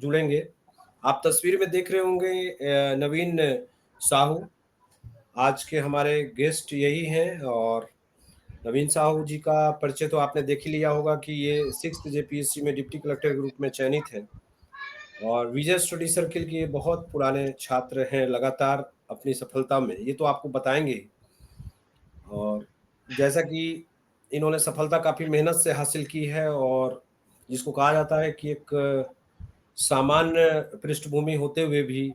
जुड़ेंगे। आप तस्वीर में देख रहे होंगे नवीन साहू, आज के हमारे गेस्ट यही हैं। और नवीन साहू जी का परिचय तो आपने देख ही लिया होगा कि ये 6th जेपीएससी में डिप्टी कलेक्टर के रूप में चयनित हैं और विजय स्टडी सर्किल के बहुत पुराने छात्र हैं, लगातार अपनी सफलता में, ये तो आपको बताएंगे ही। और जैसा कि इन्होंने सफलता काफ़ी मेहनत से हासिल की है और जिसको कहा जाता है कि एक सामान्य पृष्ठभूमि होते हुए भी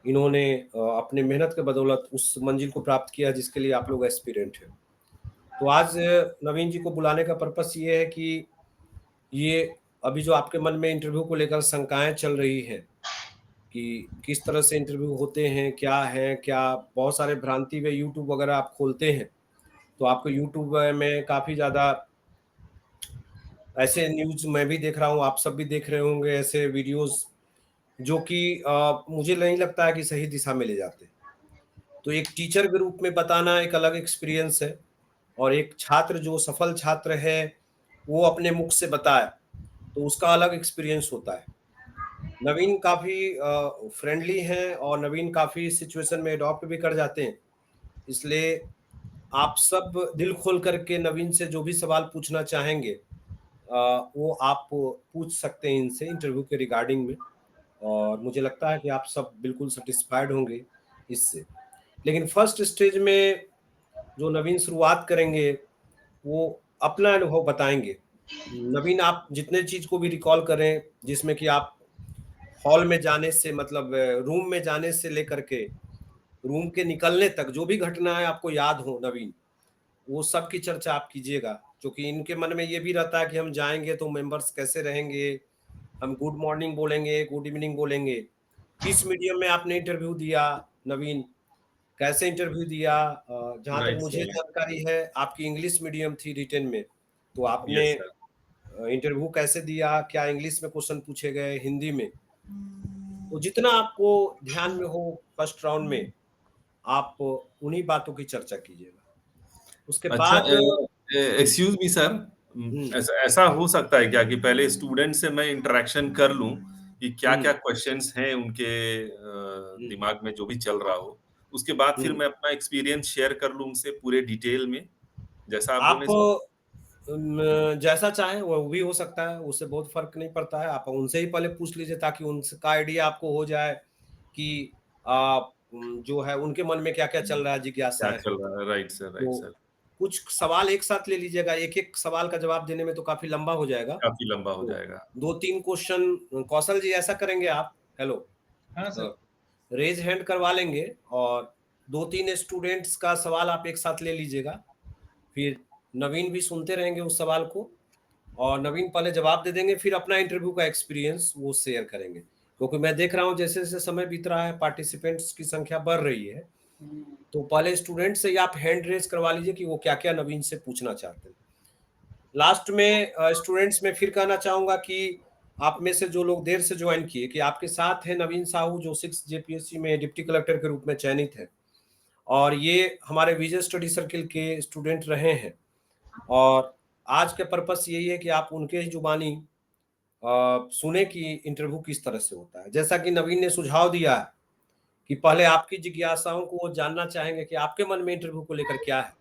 इन्होंने अपनी मेहनत के बदौलत उस मंजिल को प्राप्त किया जिसके लिए आप लोग एस्पिरेंट हैं। तो आज नवीन जी को बुलाने का पर्पस ये है कि ये अभी जो आपके मन में इंटरव्यू को लेकर शंकाएं चल रही हैं कि किस तरह से इंटरव्यू होते हैं, क्या है, क्या बहुत सारे भ्रांति वे यूट्यूब वगैरह आप खोलते हैं तो आपको यूट्यूब में काफ़ी ज़्यादा ऐसे न्यूज़ मैं भी देख रहा हूँ, आप सब भी देख रहे होंगे ऐसे वीडियोस जो कि मुझे नहीं लगता है कि सही दिशा में ले जाते। तो एक टीचर के रूप में बताना एक अलग एक्सपीरियंस है और एक छात्र जो सफल छात्र है वो अपने मुख से बताए तो उसका अलग एक्सपीरियंस होता है। नवीन काफ़ी फ्रेंडली हैं और नवीन काफ़ी सिचुएशन में अडॉप्ट भी कर जाते हैं। इसलिए आप सब दिल खोल करके नवीन से जो भी सवाल पूछना चाहेंगे वो आप पूछ सकते हैं इनसे इंटरव्यू के रिगार्डिंग में और मुझे लगता है कि आप सब बिल्कुल सैटिस्फाइड होंगे इससे। लेकिन फर्स्ट स्टेज में जो नवीन शुरुआत करेंगे वो अपना अनुभव बताएंगे। नवीन आप जितने चीज को भी रिकॉल करें जिसमें कि आप हॉल में जाने से मतलब रूम में जाने से लेकर के रूम के निकलने तक जो भी घटनाएं आपको याद हो नवीन, वो सब की चर्चा आप कीजिएगा, क्योंकि इनके मन में ये भी रहता है कि हम जाएंगे तो मेंबर्स कैसे रहेंगे, हम गुड मॉर्निंग बोलेंगे, गुड इवनिंग बोलेंगे। किस मीडियम में आपने इंटरव्यू दिया नवीन, कैसे इंटरव्यू दिया? जहाँ तक राइट मुझे सर। जानकारी है आपकी इंग्लिश मीडियम थी रिटेन में, तो आपने यस सर। इंटरव्यू कैसे दिया, क्या इंग्लिश में क्वेश्चन पूछे गए, हिंदी में? तो जितना आपको ध्यान में हो फर्स्ट राउंड में आप उन्हीं बातों की चर्चा कीजिएगा। उसके अच्छा, बाद एक्सक्यूज मी सर, हम्म ऐसा ऐसा हो सकता है क्या कि पहले स्टूडेंट से मैं इंटरेक्शन कर लूं कि क्या-क्या हम्म क्वेश्चंस हैं उनके हम्म दिमाग में जो भी चल रहा हो, उसके बाद फिर हम्म। मैं अपना एक्सपीरियंस शेयर कर लूं उनसे पूरे डिटेल में, जैसा आप आप बोले सर। जैसा चाहें वो भी हो सकता है, उससे बहुत फर्क नहीं पड़ता है। आप उनसे ही पहले पूछ लीजिए ताकि उनका आइडिया आपको हो जाए कि आप जो है उनके मन में क्या क्या चल रहा है, क्या जिज्ञासाएं चल हैं। रहा है? राइट तो सर। कुछ सवाल एक साथ ले लीजिएगा, एक एक सवाल का जवाब देने में तो काफी लंबा हो जाएगा। काफ़ी लंबा हो तो जाएगा। 2-3 क्वेश्चन कौशल जी ऐसा करेंगे आप, हेलो, हाँ सर। रेज हैंड करवा लेंगे और 2-3 स्टूडेंट्स का सवाल आप एक साथ ले लीजिएगा। फिर नवीन भी सुनते रहेंगे उस सवाल को और नवीन पहले जवाब दे देंगे, फिर अपना इंटरव्यू का एक्सपीरियंस वो शेयर करेंगे, क्योंकि मैं देख रहा हूँ जैसे जैसे समय बीत रहा है पार्टिसिपेंट्स की संख्या बढ़ रही है। तो पहले स्टूडेंट से ही आप हैंड रेज करवा लीजिए कि वो क्या क्या नवीन से पूछना चाहते हैं। लास्ट में स्टूडेंट्स में फिर कहना चाहूंगा कि आप में से जो लोग देर से ज्वाइन किए कि आपके साथ है नवीन साहू जो 6 जेपीएससी में डिप्टी कलेक्टर के रूप में चयनित है और ये हमारे विजय स्टडी सर्किल के स्टूडेंट रहे हैं। और आज का पर्पस यही है कि आप उनके ही जुबानी सुने कि इंटरव्यू किस तरह से होता है। जैसा कि नवीन ने सुझाव दिया है कि पहले आपकी जिज्ञासाओं को वो जानना चाहेंगे कि आपके मन में इंटरव्यू को लेकर क्या है।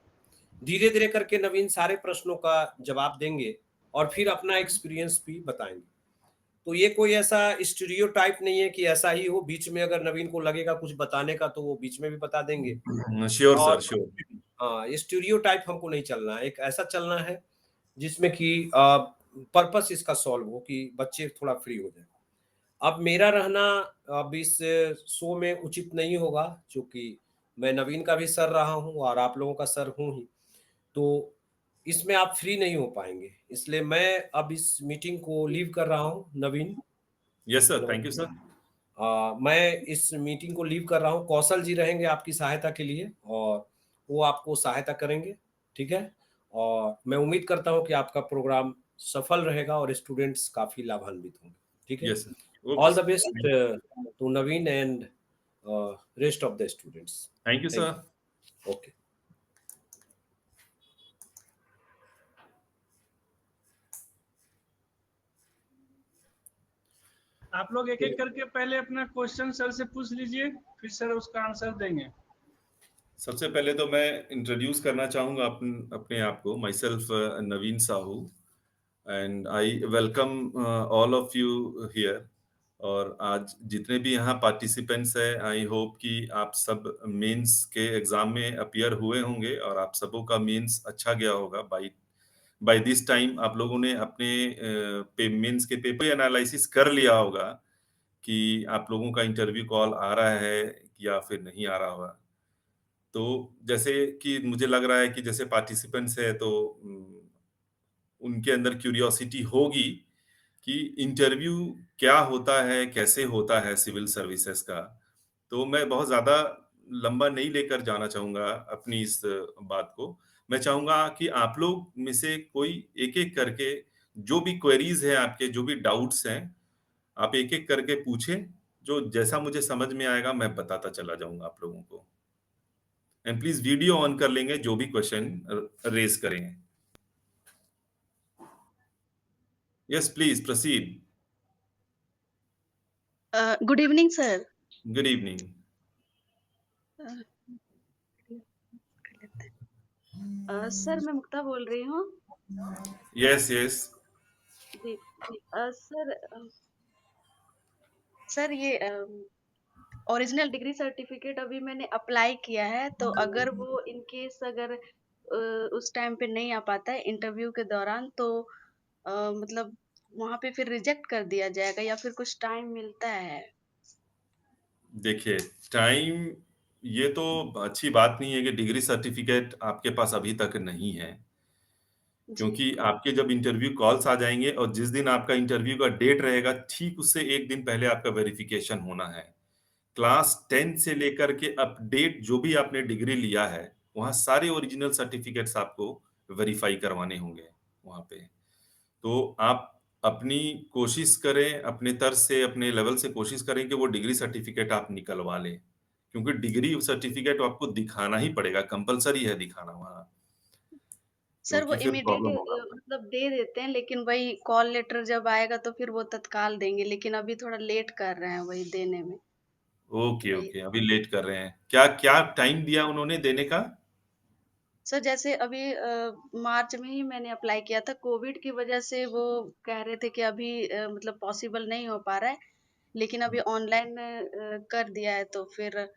धीरे धीरे करके नवीन सारे प्रश्नों का जवाब देंगे और फिर अपना एक्सपीरियंस भी बताएंगे। तो ये कोई ऐसा स्टीरियोटाइप नहीं है कि ऐसा ही हो, बीच में अगर नवीन को लगेगा कुछ बताने का तो वो बीच में भी बता देंगे। श्योर और सर, श्योर। हाँ, ये स्टीरियोटाइप हमको नहीं चलना है, एक ऐसा चलना है जिसमें कि पर्पस इसका सॉल्व हो कि बच्चे थोड़ा फ्री हो जाए। अब मेरा रहना अब इस शो में उचित नहीं होगा, क्योंकि मैं नवीन का भी सर रहा हूँ और आप लोगों का सर हूँ ही। तो इसमें आप फ्री नहीं हो पाएंगे, इसलिए मैं अब इस मीटिंग को लीव कर रहा हूँ Naveen. Yes sir, hello, thank you sir. मैं इस मीटिंग को लीव कर रहा हूँ, कौशल जी रहेंगे आपकी सहायता के लिए और वो आपको सहायता करेंगे, ठीक है? और मैं उम्मीद करता हूँ कि आपका प्रोग्राम सफल रहेगा और स्टूडेंट्स काफ़ी लाभान्वित होंगे, ठीक है? Yes sir. Okay all the sir. Best to Naveen and rest of the students. Thank you thank sir. You. Okay. आप लोग एक-एक करके पहले अपना क्वेश्चन सर से पूछ लीजिए, फिर सर उसका आंसर देंगे। सबसे पहले तो मैं इंट्रोड्यूस करना चाहूँगा अपने आप को, my self Naveen Sahu, and I welcome all of you here. और आज जितने भी यहाँ पार्टिसिपेंट्स हैं, आई होप कि आप सब मेंस के एग्जाम में अपीयर हुए होंगे और आप सबों का मेंस अच्छा गया होगा। बाय बाय दिस टाइम आप लोगों ने अपने मेंस के पेपर एनालिसिस कर लिया होगा कि आप लोगों का इंटरव्यू कॉल आ रहा है या फिर नहीं आ रहा होगा। तो जैसे कि मुझे लग रहा है कि जैसे पार्टिसिपेंट्स है तो उनके अंदर क्यूरियोसिटी होगी कि इंटरव्यू क्या होता है, कैसे होता है सिविल सर्विसेज का। तो मैं बहुत ज़्यादा लंबा नहीं लेकर जाना चाहूँगा अपनी इस बात को। मैं चाहूँगा कि आप लोग में से कोई एक-एक करके जो भी क्वेरीज़ हैं आपके, जो भी डाउट्स हैं, आप एक-एक करके पूछें, जो जैसा मुझे समझ में आएगा मैं बताता चला जाऊँगा आप लोगों को। एंड प्लीज़ वीडियो ऑन कर लेंगे जो भी क्वेश्चन रेज़ करेंगे। Yes please proceed. Good evening sir. Good evening. Sir मैं मुक्ता बोल रही हूँ। Yes, yes. जी। सर सर ये ओरिजिनल डिग्री सर्टिफिकेट अभी मैंने अप्लाई किया है, तो अगर वो इन केस अगर उस टाइम पे नहीं आ पाता है इंटरव्यू के दौरान, तो मतलब वहाँ पे फिर रिजेक्ट कर दिया जाएगा या फिर कुछ टाइम मिलता है? देखिए, टाइम ये तो अच्छी बात नहीं है कि डिग्री सर्टिफ़िकेट आपके पास अभी तक नहीं है, जी। क्योंकि आपके जब इंटरव्यू कॉल्स आ जाएँगे और जिस दिन आपका इंटरव्यू का डेट रहेगा, ठीक उससे 1 दिन पहले आपका वेरिफ़िकेशन होना है। क्लास 10 से लेकर के अपडेट जो भी आपने डिग्री लिया है, वहाँ सारे ओरिजिनल सर्टिफ़िकेट्स आपको वेरीफ़ाई करवाने होंगे वहाँ पे। तो आप अपनी कोशिश करें, अपने तर्ज से, अपने लेवल से कोशिश करें कि वो डिग्री सर्टिफ़िकेट आप निकलवा लें। क्योंकि डिग्री सर्टिफ़िकेट आपको दिखाना ही पड़ेगा, कंपल्सरी है दिखाना वहाँ, सर वो क्योंकि फिर इमीडिएट प्रॉब्लम होगा। मतलब दे देते हैं, लेकिन वही कॉल लेटर जब आएगा तो फिर वो तत्काल देंगे, लेकिन अभी थोड़ा लेट कर रहे हैं वही देने में। ओके, वही ओके, अभी लेट कर रहे हैं। क्या क्या टाइम दिया उन्होंने देने का? सर जैसे अभी मार्च में ही मैंने अप्लाई किया था, कोविड की वजह से वो कह रहे थे कि अभी मतलब पॉसिबल नहीं हो पा रहा है, लेकिन अभी ऑनलाइन कर दिया है, तो फिर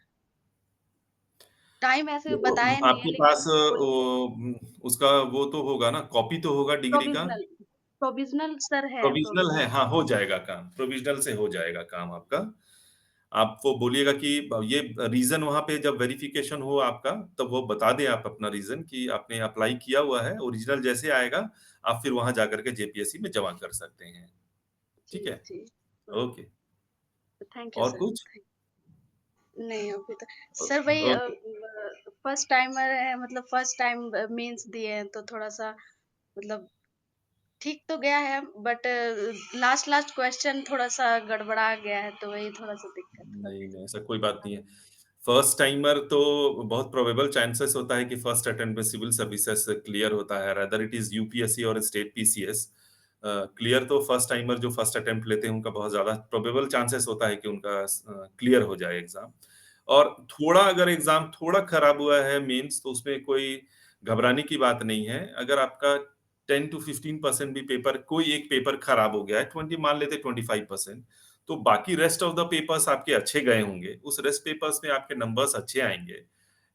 टाइम ऐसे देखो बताया नहीं है, आपके लेकिन पास वही उसका वो तो होगा ना, कॉपी तो होगा डिग्री का? प्रोविज़नल प्रोविज़नल सर है, प्रोविज़नल है, प्रोविज़नल। हाँ, हो जाएगा काम, प्रोविज़नल से हो जाएगा काम आपका। आप वो बोलिएगा कि ये रीज़न वहाँ पे जब वेरिफ़िकेशन हो आपका, तब वो बता दें आप अपना रीज़न कि आपने अप्लाई किया हुआ है, ओरिजिनल जैसे आएगा, आप फिर वहाँ जाकर के जेपीएससी में जमा कर सकते हैं। जी, ठीक है? जी। ओके। थैंक यू और सर। कुछ? नहीं, अभी तक ओ सर वही ओके। फर्स्ट टाइमर है, मतलब फर्स्ट टाइम मेंस दिए हैं, तो थोड़ा-सा मतलब ठीक तो गया है, बट लास्ट लास्ट क्वेश्चन थोड़ा-सा गड़बड़ा गया है, तो वही थोड़ा-सा दिक्कत कर नहीं, रही नहीं, ऐसा कोई बात नहीं है। फर्स्ट टाइमर तो बहुत प्रोबेबल चांसेस होता है कि फर्स्ट अटेम्प्ट में सिविल सर्विसेज क्लियर होता है, रेदर इट इज़ यूपीएससी और स्टेट पीसीएस। क्लियर तो फर्स्ट टाइमर जो फर्स्ट अटेम्प्ट लेते हैं, उनका बहुत ज़्यादा प्रोबेबल चांसेस होता है कि उनका क्लियर हो जाए एग्ज़ाम। और थोड़ा अगर एग्ज़ाम थोड़ा खराब हुआ है मेंस, तो उसमें कोई घबराने की बात नहीं है। अगर आपका 10 टू 15% भी पेपर कोई एक पेपर खराब हो गया है, 20 मान लेते हैं 25%, तो बाकी रेस्ट ऑफ द पेपर्स आपके अच्छे गए होंगे। उस रेस्ट पेपर्स में आपके नंबर्स अच्छे आएँगे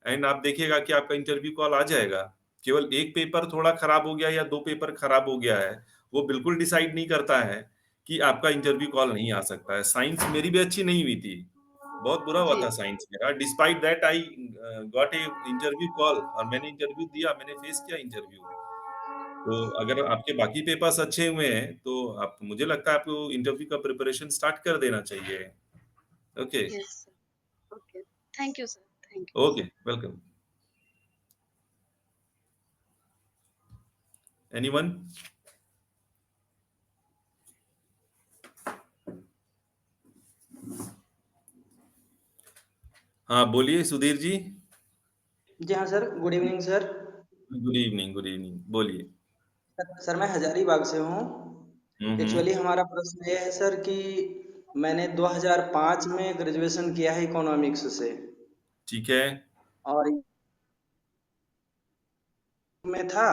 एंड आप देखिएगा कि आपका इंटरव्यू कॉल आ जाएगा। केवल 1 पेपर थोड़ा खराब हो गया या 2 पेपर खराब हो गया है, वो बिल्कुल डिसाइड नहीं करता है कि आपका इंटरव्यू कॉल नहीं आ सकता है। साइंस मेरी भी अच्छी नहीं हुई थी। बहुत बुरा हुआ जी, था साइंस मेरा। Despite that I got a interview call और मैंने इंटरव्यू दिया, मैंने फेस किया इंटरव्यू। तो अगर आपके बाकी पेपर्स अच्छे हुए हैं, तो आप मुझे लगता है आपको इंटरव्यू का प्रिपरेशन स्टार्ट कर देना चाहिए। Okay, yes sir, okay. Thank you sir, thank you. Okay, welcome. Anyone? हाँ, बोलिए सुधीर जी। जी हाँ sir, good evening sir. Good evening, बोलिए। सर मैं हजारीबाग से हूँ। हुँ, एक्चुअली हुँ। हमारा प्रश्न ये है सर कि मैंने 2005 में ग्रेजुएशन किया है इकोनॉमिक्स से, ठीक है, और में था,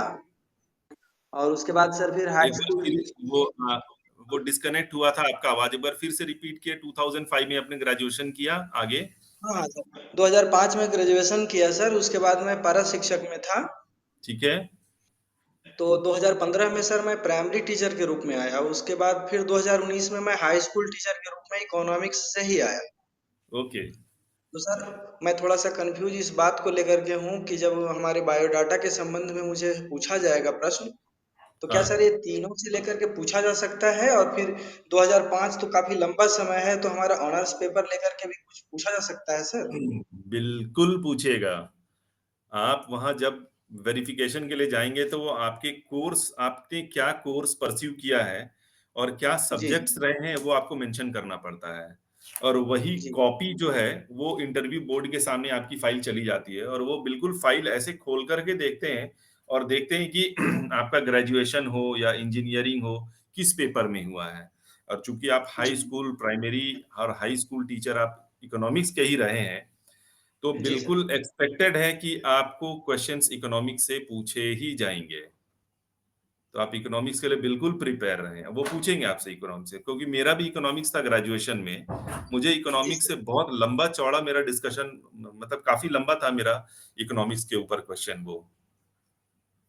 और उसके बाद सर फिर हाई एक बार स्कूल। फिर वो डिस्कनेक्ट हुआ था आपका आवाज, एक बार फिर से रिपीट किए। 2005 में आपने ग्रेजुएशन किया, आगे? हाँ सर, 2005 में ग्रेजुएशन किया सर, उसके बाद मैं पारा शिक्षक में था। ठीक है, तो 2015 में सर मैं प्राइमरी टीचर के रूप में आया, उसके बाद फिर 2019 में मैं हाई स्कूल टीचर के रूप में इकोनॉमिक्स से ही आया। ओके। तो सर मैं थोड़ा सा कंफ्यूज इस बात को लेकर के हूँ कि जब हमारे बायोडाटा के संबंध में मुझे पूछा जाएगा प्रश्न, तो क्या हाँ, सर ये तीनों से लेकर के पूछा जा सकता है? और फिर 2005 तो काफी लंबा समय है, तो हमारा ऑनर्स पेपर लेकर के भी कुछ पूछा जा सकता है सर? बिल्कुल पूछेगा। आप वहां जब वेरिफिकेशन के लिए जाएंगे तो वो आपके कोर्स, आपने क्या कोर्स परस्यू किया है और क्या जी सब्जेक्ट्स रहे हैं, वो आपको मेंशन करना पड़ता है। और वही जी कॉपी जो है वो इंटरव्यू बोर्ड के सामने आपकी फाइल चली जाती है, और वो बिल्कुल फाइल ऐसे खोल करके देखते हैं और देखते हैं कि आपका ग्रेजुएशन हो या इंजीनियरिंग हो, किस पेपर में हुआ है। और चूंकि आप हाई जी स्कूल, प्राइमरी और हाई स्कूल टीचर आप इकोनॉमिक्स के ही रहे हैं, तो जी सर। बिल्कुल एक्सपेक्टेड है कि आपको क्वेश्चंस इकोनॉमिक्स से पूछे ही जाएंगे। तो आप इकोनॉमिक्स के लिए बिल्कुल प्रिपेयर रहें, वो पूछेंगे आपसे इकोनॉमिक्स से, क्योंकि मेरा भी इकोनॉमिक्स था ग्रेजुएशन में। मुझे जी इकोनॉमिक्स सर। से बहुत लंबा चौड़ा मेरा डिस्कशन, मतलब काफी लंबा था मेरा इकोनॉमिक्स के ऊपर क्वेश्चन वो।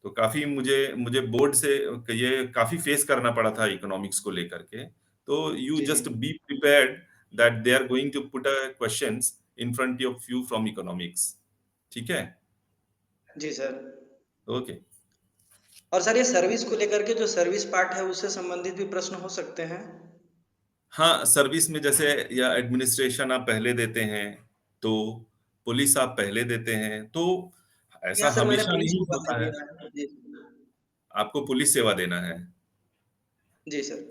तो काफी मुझे मुझे बोर्ड से ये काफी फेस करना पड़ा था इकोनॉमिक्स को लेकर के। तो यू जी जी just be prepared that they are going to put a questions in front of you from economics. ठीक है, जी सर। ओके। और सर ये सर्विस को लेकर के जो सर्विस पार्ट है, उससे संबंधित भी प्रश्न हो सकते हैं? हाँ, सर्विस में जैसे या एडमिनिस्ट्रेशन आप पहले देते हैं, तो पुलिस आप पहले देते हैं, तो यहाँ ऐसा सर मैंने हमेशा पुलिस नहीं को बता होता है। दिया है। जी आपको पुलिस सेवा देना है। जी सर।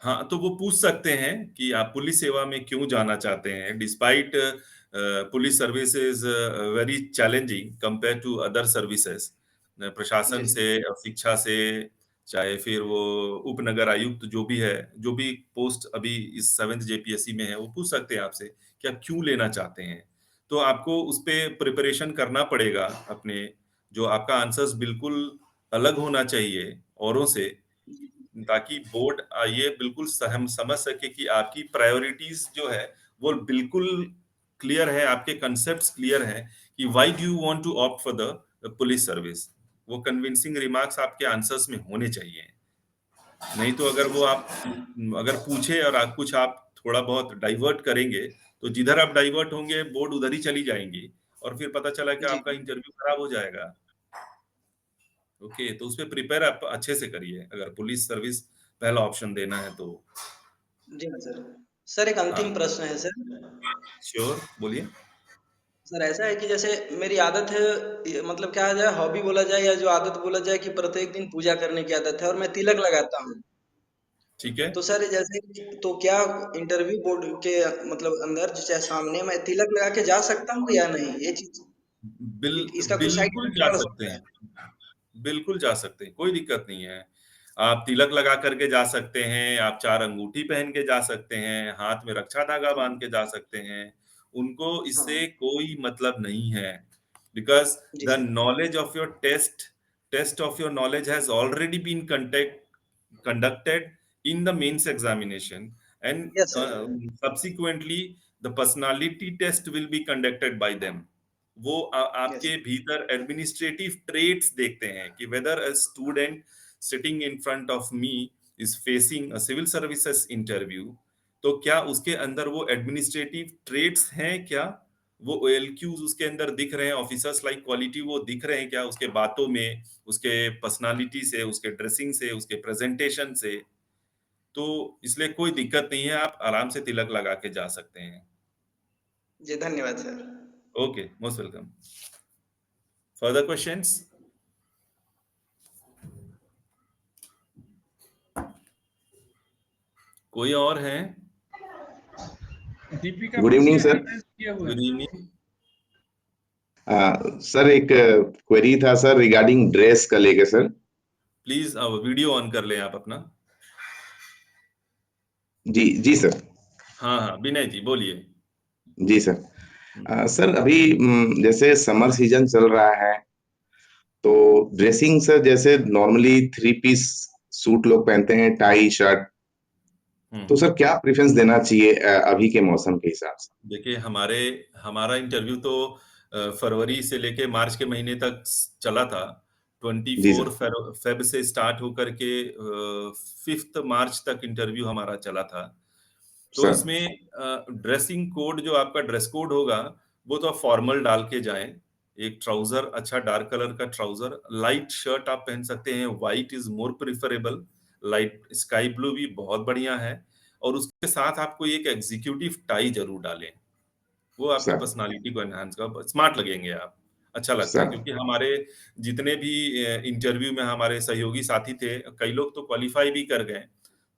हाँ, तो वो पूछ सकते हैं कि आप पुलिस सेवा में क्यों जाना चाहते हैं, despite police service is very challenging compare to other services. प्रशासन जी से और शिक्षा से, चाहे फिर वो उपनगर आयुक्त जो भी है, जो भी पोस्ट अभी इस 7th जेपीएससी में है, वो पूछ सकते हैं आपसे कि आप क्यों लेना चाहते हैं। तो आपको उस पे प्रिपरेशन करना पड़ेगा अपने, जो आपका आंसर्स बिल्कुल अलग होना चाहिए औरों से, ताकि बोर्ड ये बिल्कुल हम समझ सके कि आपकी प्रायोरिटीज जो है वो बिल्कुल क्लियर है, आपके कंसेप्ट्स क्लियर हैं कि why do you want to opt for the police service. वो कन्विंसिंग रिमार्क्स आपके आंसर्स में होने चाहिए। नहीं तो अगर वो आप अगर पूछे और आप कुछ आप थोड़ा बहुत डाइवर्ट करेंगे, तो जिधर आप डाइवर्ट होंगे बोर्ड उधर ही चली जाएंगी, और फिर पता चला कि जी आपका इंटरव्यू खराब हो जाएगा। ओके, तो उस पे प्रिपेयर आप अच्छे से करिए, अगर पुलिस सर्विस पहला ऑप्शन देना है तो। जी हाँ सर। सर एक अंतिम हाँ, प्रश्न है सर। श्योर, बोलिए। सर ऐसा है कि जैसे मेरी आदत है, मतलब क्या जाए, हॉबी बोला जाए या जो आदत बोला जाए, कि प्रत्येक दिन पूजा करने की आदत है, और मैं तिलक लगाता हूँ। ठीक है, तो सर जैसे तो क्या इंटरव्यू बोर्ड के मतलब अंदर जो चाहे सामने मैं तिलक लगा के जा सकता हूँ या नहीं, ये चीज इसका कोई साइड बिल्कुल इफेक्ट जा पड़ सकते सकता है? हैं, बिल्कुल जा सकते हैं, कोई दिक्कत नहीं है। आप तिलक लगा करके जा सकते हैं, आप 4 अंगूठी पहन के जा सकते हैं, हाथ में रक्षा धागा बांध के जा सकते हैं। उनको इससे हाँ कोई मतलब नहीं है, बिकॉज़ जी the sir. Knowledge of your test of your knowledge has already been conducted in the mains examination, and yes sir. subsequently the personality test will be conducted by them. वो यस। आपके भीतर administrative traits देखते हैं कि whether a student sitting in front of me is facing a civil services interview, तो क्या उसके अंदर वो एडमिनिस्ट्रेटिव ट्रेट्स हैं क्या, वो OLQs उसके अंदर दिख रहे हैं, ऑफिसर्स लाइक क्वालिटी वो दिख रहे हैं क्या उसके बातों में, उसके पर्सनालिटी से, उसके ड्रेसिंग से, उसके प्रेजेंटेशन से। तो इसलिए कोई दिक्कत नहीं है, आप आराम से तिलक लगा के जा सकते हैं। जी धन्यवाद sir. Okay, most welcome. Further questions? कोई और है? दीपिका गुड इवनिंग पूछिए, सर। हैंड रेज किए हुए गुड हैं। इवनिंग। सर एक क्वेरी था सर रिगार्डिंग ड्रेस का लेके सर। प्लीज वीडियो ऑन कर लें आप अपना। जी जी सर। हाँ हाँ, विनय जी बोलिए। जी सर। सर अभी जैसे समर सीजन चल रहा है, तो ड्रेसिंग सर जैसे नॉर्मली 3 पीस सूट लोग पहनते हैं, टाई शर्ट, तो सर क्या प्रेफरेंस देना चाहिए अभी के मौसम के हिसाब से? देखिए हमारा इंटरव्यू तो फरवरी से लेके मार्च के महीने तक चला था। जी 24 सर। फेब से स्टार्ट होकर के 5th मार्च तक इंटरव्यू हमारा चला था। तो सर। इसमें ड्रेसिंग कोड जो आपका ड्रेस कोड होगा, वो तो आप फॉर्मल डाल के जाएं। एक ट्राउजर, अच्छा डार्क कलर का ट्राउजर, लाइट शर्ट आप पहन सकते हैं, white is more preferable, light sky blue भी बहुत बढ़िया है। और उसके साथ आपको एक एग्जीक्यूटिव टाई जरूर डालें। वो आपकी सर। पर्सनालिटी को एनहांस कर, स्मार्ट लगेंगे आप, अच्छा लगता है। सर। क्योंकि हमारे जितने भी इंटरव्यू में हमारे सहयोगी साथी थे, कई लोग तो क्वालिफाई भी कर गए।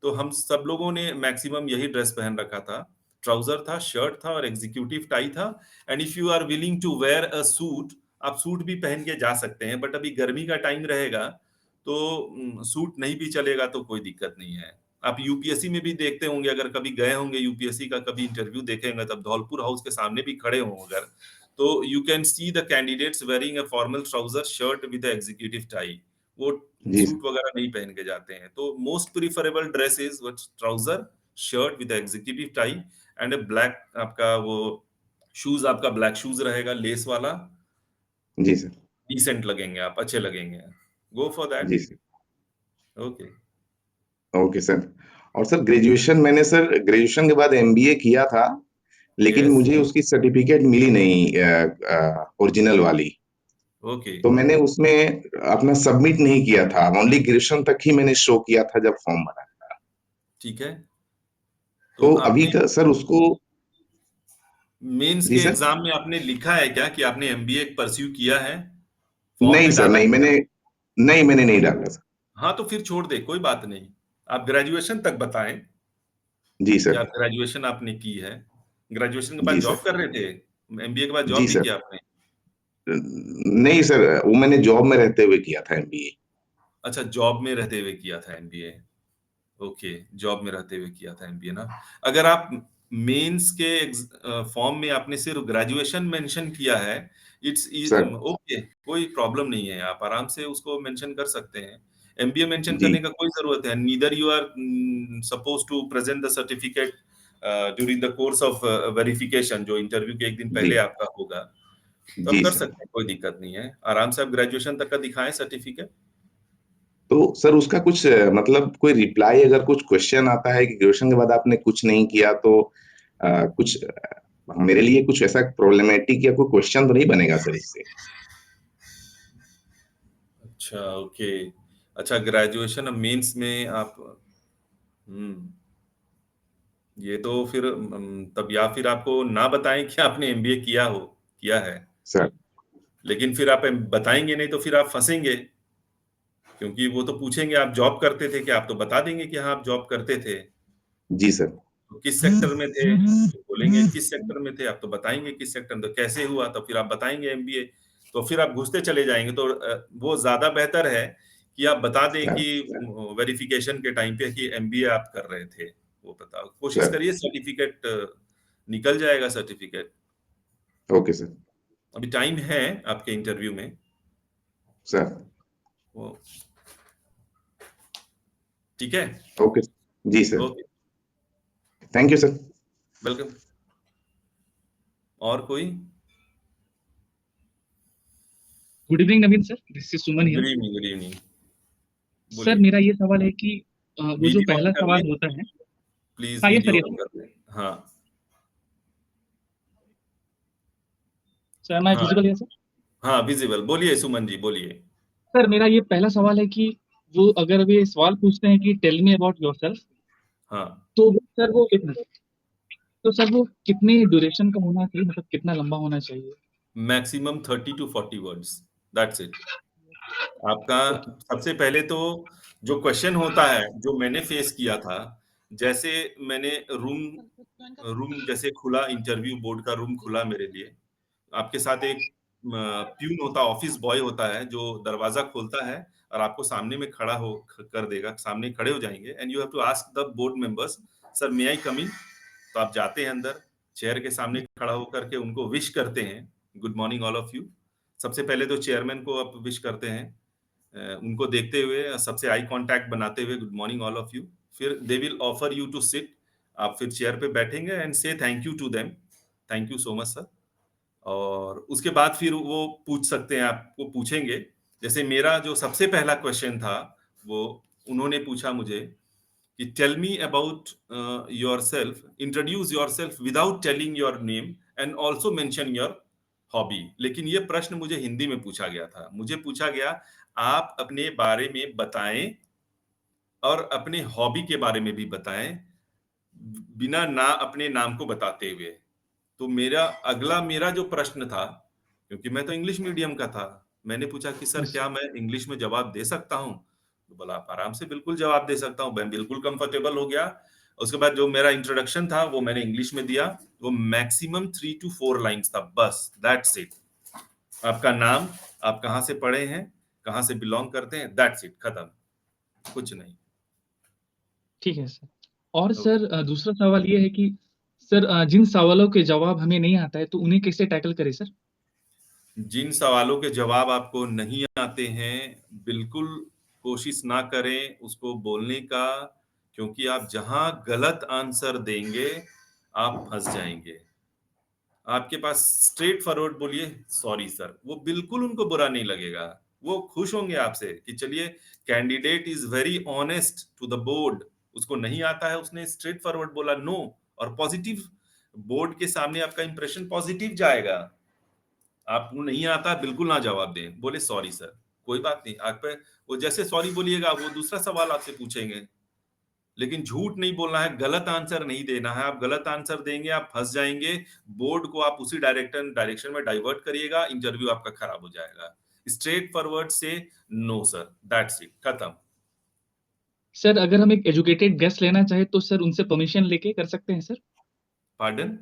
तो हम सब लोगों ने मैक्सिमम यही ड्रेस पहन रखा था। ट्राउजर था, शर्ट था और एग्जीक्यूटिव टाई था। And if you are willing to wear a suit, आप सूट भी पहन के जा सकते हैं। बट अभी गर्मी का टाइम रहेगा, तो सूट नहीं भी चलेगा तो कोई दिक्कत नहीं है। आप यूपीएससी में भी देखते होंगे, अगर कभी गए होंगे यूपीएससी का कभी इंटरव्यू देखेंगे, तब धौलपुर हाउस के सामने भी खड़े हों अगर, तो you can see the candidates wearing a formal trouser shirt with executive tie. वो जी सर। सूट वगैरह नहीं पहन के जाते हैं। तो most preferable dress is trouser shirt with executive tie and A black, आपका वो शूज, आपका ब्लैक शूज रहेगा लेस वाला। जी सर। डिसेंट लगेंगे आप, अच्छे लगेंगे। Go for that. जी सर। ओके। Okay sir. और सर ग्रेजुएशन, मैंने सर ग्रेजुएशन के बाद एमबीए किया था, लेकिन यस। मुझे उसकी सर्टिफिकेट मिली नहीं ओरिजिनल वाली। ओके। तो मैंने उसमें अपना सबमिट नहीं किया था, ओनली ग्रेजुएशन तक ही मैंने शो किया था जब फॉर्म भरा। ठीक है। तो तो अभी आपने का सर उसको। मेंस जी के सर। एग्जाम में आपने लिखा है क्या कि आपने एमबीए परस्यू किया है? फॉर्म नहीं में सर, डाला नहीं है क्या? मैंने, नहीं मैंने नहीं डाला सर। हाँ, तो फिर छोड़ दे, कोई बात नहीं। आप ग्रेजुएशन तक बताएं जी कि सर। आप ग्रेजुएशन आपने की है। ग्रेजुएशन के बाद जी जॉब सर। कर रहे थे? एमबीए के बाद जी जॉब भी सर। किया आपने? नहीं सर, वो मैंने जॉब में रहते हुए किया था एमबीए। अच्छा, जॉब में रहते हुए किया था एमबीए। ओके, जॉब में रहते हुए किया था एमबीए ना। अगर आप मेंस के फॉर्म में आपने सिर्फ ग्रेजुएशन मेंशन किया है, इट्स सर। ओके, कोई प्रॉब्लम नहीं है, आप आराम से उसको मेंशन कर सकते हैं। एमबीए मेंशन जी। करने का कोई जरूरत है, neither you are suppose to present the certificate during the course of verification, जो इंटरव्यू के एक दिन जी। पहले आपका होगा। तो आप जी कर सर। सकते हैं, कोई दिक्कत नहीं है। आराम से आप ग्रेजुएशन तक का दिखाएं सर्टिफिकेट। तो सर उसका कुछ मतलब कोई रिप्लाई, अगर कुछ क्वेश्चन आता है कि ग्रेजुएशन के बाद आपने कुछ नहीं किया, तो कुछ मेरे लिए कुछ ऐसा प्रॉब्लमेटिक या कोई क्वेश्चन तो नहीं बनेगा सर इससे? अच्छा, ओके। अच्छा, ग्रेजुएशन अब मेंस में आप ये तो फिर तब या फिर आपको ना बताएं कि आपने एमबीए किया है। सर। लेकिन फिर आप बताएंगे नहीं तो फिर आप फंसेंगे। क्योंकि वो तो पूछेंगे आप जॉब करते थे क्या, आप तो बता देंगे कि हाँ आप जॉब करते थे। जी सर। तो किस सेक्टर में थे, तो बोलेंगे किस सेक्टर में थे, आप तो बताएंगे किस सेक्टर में, तो कैसे हुआ, तो फिर आप बताएंगे एमबीए। तो फिर आप घुसते चले जाएंगे। तो वो ज्यादा बेहतर है कि आप बता दें सर। कि वेरिफिकेशन के टाइम पे कि एमबीए आप कर रहे थे। वो बताओ, कोशिश सर। करिए सर्टिफिकेट निकल जाएगा सर्टिफिकेट। Okay sir. अभी टाइम है आपके इंटरव्यू में। सर। वो ठीक है। ओके। जी sir. Okay, thank you sir. Welcome. और कोई? Good evening Naveen sir, this is Suman good here. Evening, good evening. Sir बोलिए। मेरा ये सवाल है कि वो जो वीडियो ऑन पहला कर सवाल लें, होता है। प्लीज हाँ ये वीडियो सर, ये ऑन कर लें। हाँ सर मैं हाँ विजिबल है सर। हाँ, विजिबल। बोलिए सुमन जी, बोलिए। सर मेरा ये पहला सवाल है कि वो अगर वे सवाल पूछते हैं कि टेल मी अबाउट योरसेल्फ, हाँ, तो वो सर वो तो सर वो कितने ड्यूरेशन का होना चाहिए, मतलब कितना लंबा होना चाहिए? Maximum 30 to 40 words, that's it. आपका ओके। सबसे पहले तो जो क्वेश्चन होता है, जो मैंने फेस किया था, जैसे मैंने रूम रूम जैसे खुला, इंटरव्यू बोर्ड का रूम खुला मेरे लिए, आपके साथ एक प्यून होता है, ऑफिस बॉय होता है, जो दरवाजा खोलता है और आपको सामने में खड़ा कर देगा, सामने खड़े हो जाएंगे, and you have to ask the board members, sir may I come in. तो आप जाते हैं अंदर, चेयर के सामने खड़ा होकर के उनको विश करते हैं, good morning all of you. सबसे पहले तो चेयरमैन को आप विश करते हैं, उनको देखते हुए, सबसे आई कांटेक्ट बनाते हुए, good morning all of you. फिर they will offer you to sit, आप फिर चेयर पे बैठेंगे and say thank you to them, thank you so much sir. और उसके बाद फिर वो पूछ सकते हैं, आपको पूछेंगे। जैसे मेरा जो सबसे पहला क्वेश्चन था, वो उन्होंने पूछा मुझे कि tell me about yourself, introduce yourself without telling your name and also mention your hobby. लेकिन ये प्रश्न मुझे हिंदी में पूछा गया था। मुझे पूछा गया, आप अपने बारे में बताएं और अपने हॉबी के बारे में भी बताएं, बिना अपने नाम को बताते हुए। तो मेरा जो प्रश्न था, क्योंकि मैं तो इंग्लिश मीडियम का था, मैंने पूछा कि सर यस। क्या मैं इंग्लिश में जवाब दे सकता हूँ? तो बोला आप आराम से बिल्कुल जवाब दे सकता हूँ। मैं बिल्कुल कंफर्टेबल हो गया। उसके बाद जो मेरा इंट्रोडक्शन था वो मैंने इंग्लिश में दिया। वो मैक्सिमम 3 to 4 लाइन्स था, बस दैट्स इट। आपका नाम, आप कहाँ से पढ़े हैं, कहाँ से बिलॉन्ग करते हैं, दैट्स इट, खत्म, कुछ नहीं। ठीक है सर। और ओके। सर दूसरा सवाल ये है कि सर जिन सवालों के जवाब हमें नहीं आता है तो उन्हें कैसे टैकल करें सर? जिन सवालों के जवाब आपको नहीं आते हैं, बिल्कुल कोशिश ना करें उसको बोलने का, क्योंकि आप जहां गलत आंसर देंगे, आप फंस जाएंगे। आपके पास स्ट्रेट फॉरवर्ड बोलिए, सॉरी सर, वो बिल्कुल उनको बुरा नहीं लगेगा। वो खुश होंगे आपसे कि चलिए, candidate is very honest to the board, उसको नहीं आता है, उसने स्ट्रेट फॉरवर्ड बोला नो, और पॉजिटिव, बोर्ड के सामने आपका इंप्रेशन पॉजिटिव जाएगा। आपको नहीं आता, बिल्कुल ना जवाब दें, बोले सॉरी सर, कोई बात नहीं। आप पे वो जैसे सॉरी बोलिएगा, वो दूसरा सवाल आपसे पूछेंगे। लेकिन झूठ नहीं बोलना है, गलत आंसर नहीं देना है। आप गलत आंसर देंगे, आप फंस जाएंगे। बोर्ड को आप उसी डायरेक्शन में डाइवर्ट करिएगा, इंटरव्यू आपका खराब हो जाएगा। स्ट्रेट फॉरवर्ड से नो सर, दैट्स इट, खत्म। सर अगर हम एक एजुकेटेड गेस्ट लेना चाहे तो सर उनसे परमिशन लेके कर सकते हैं सर? पार्डन?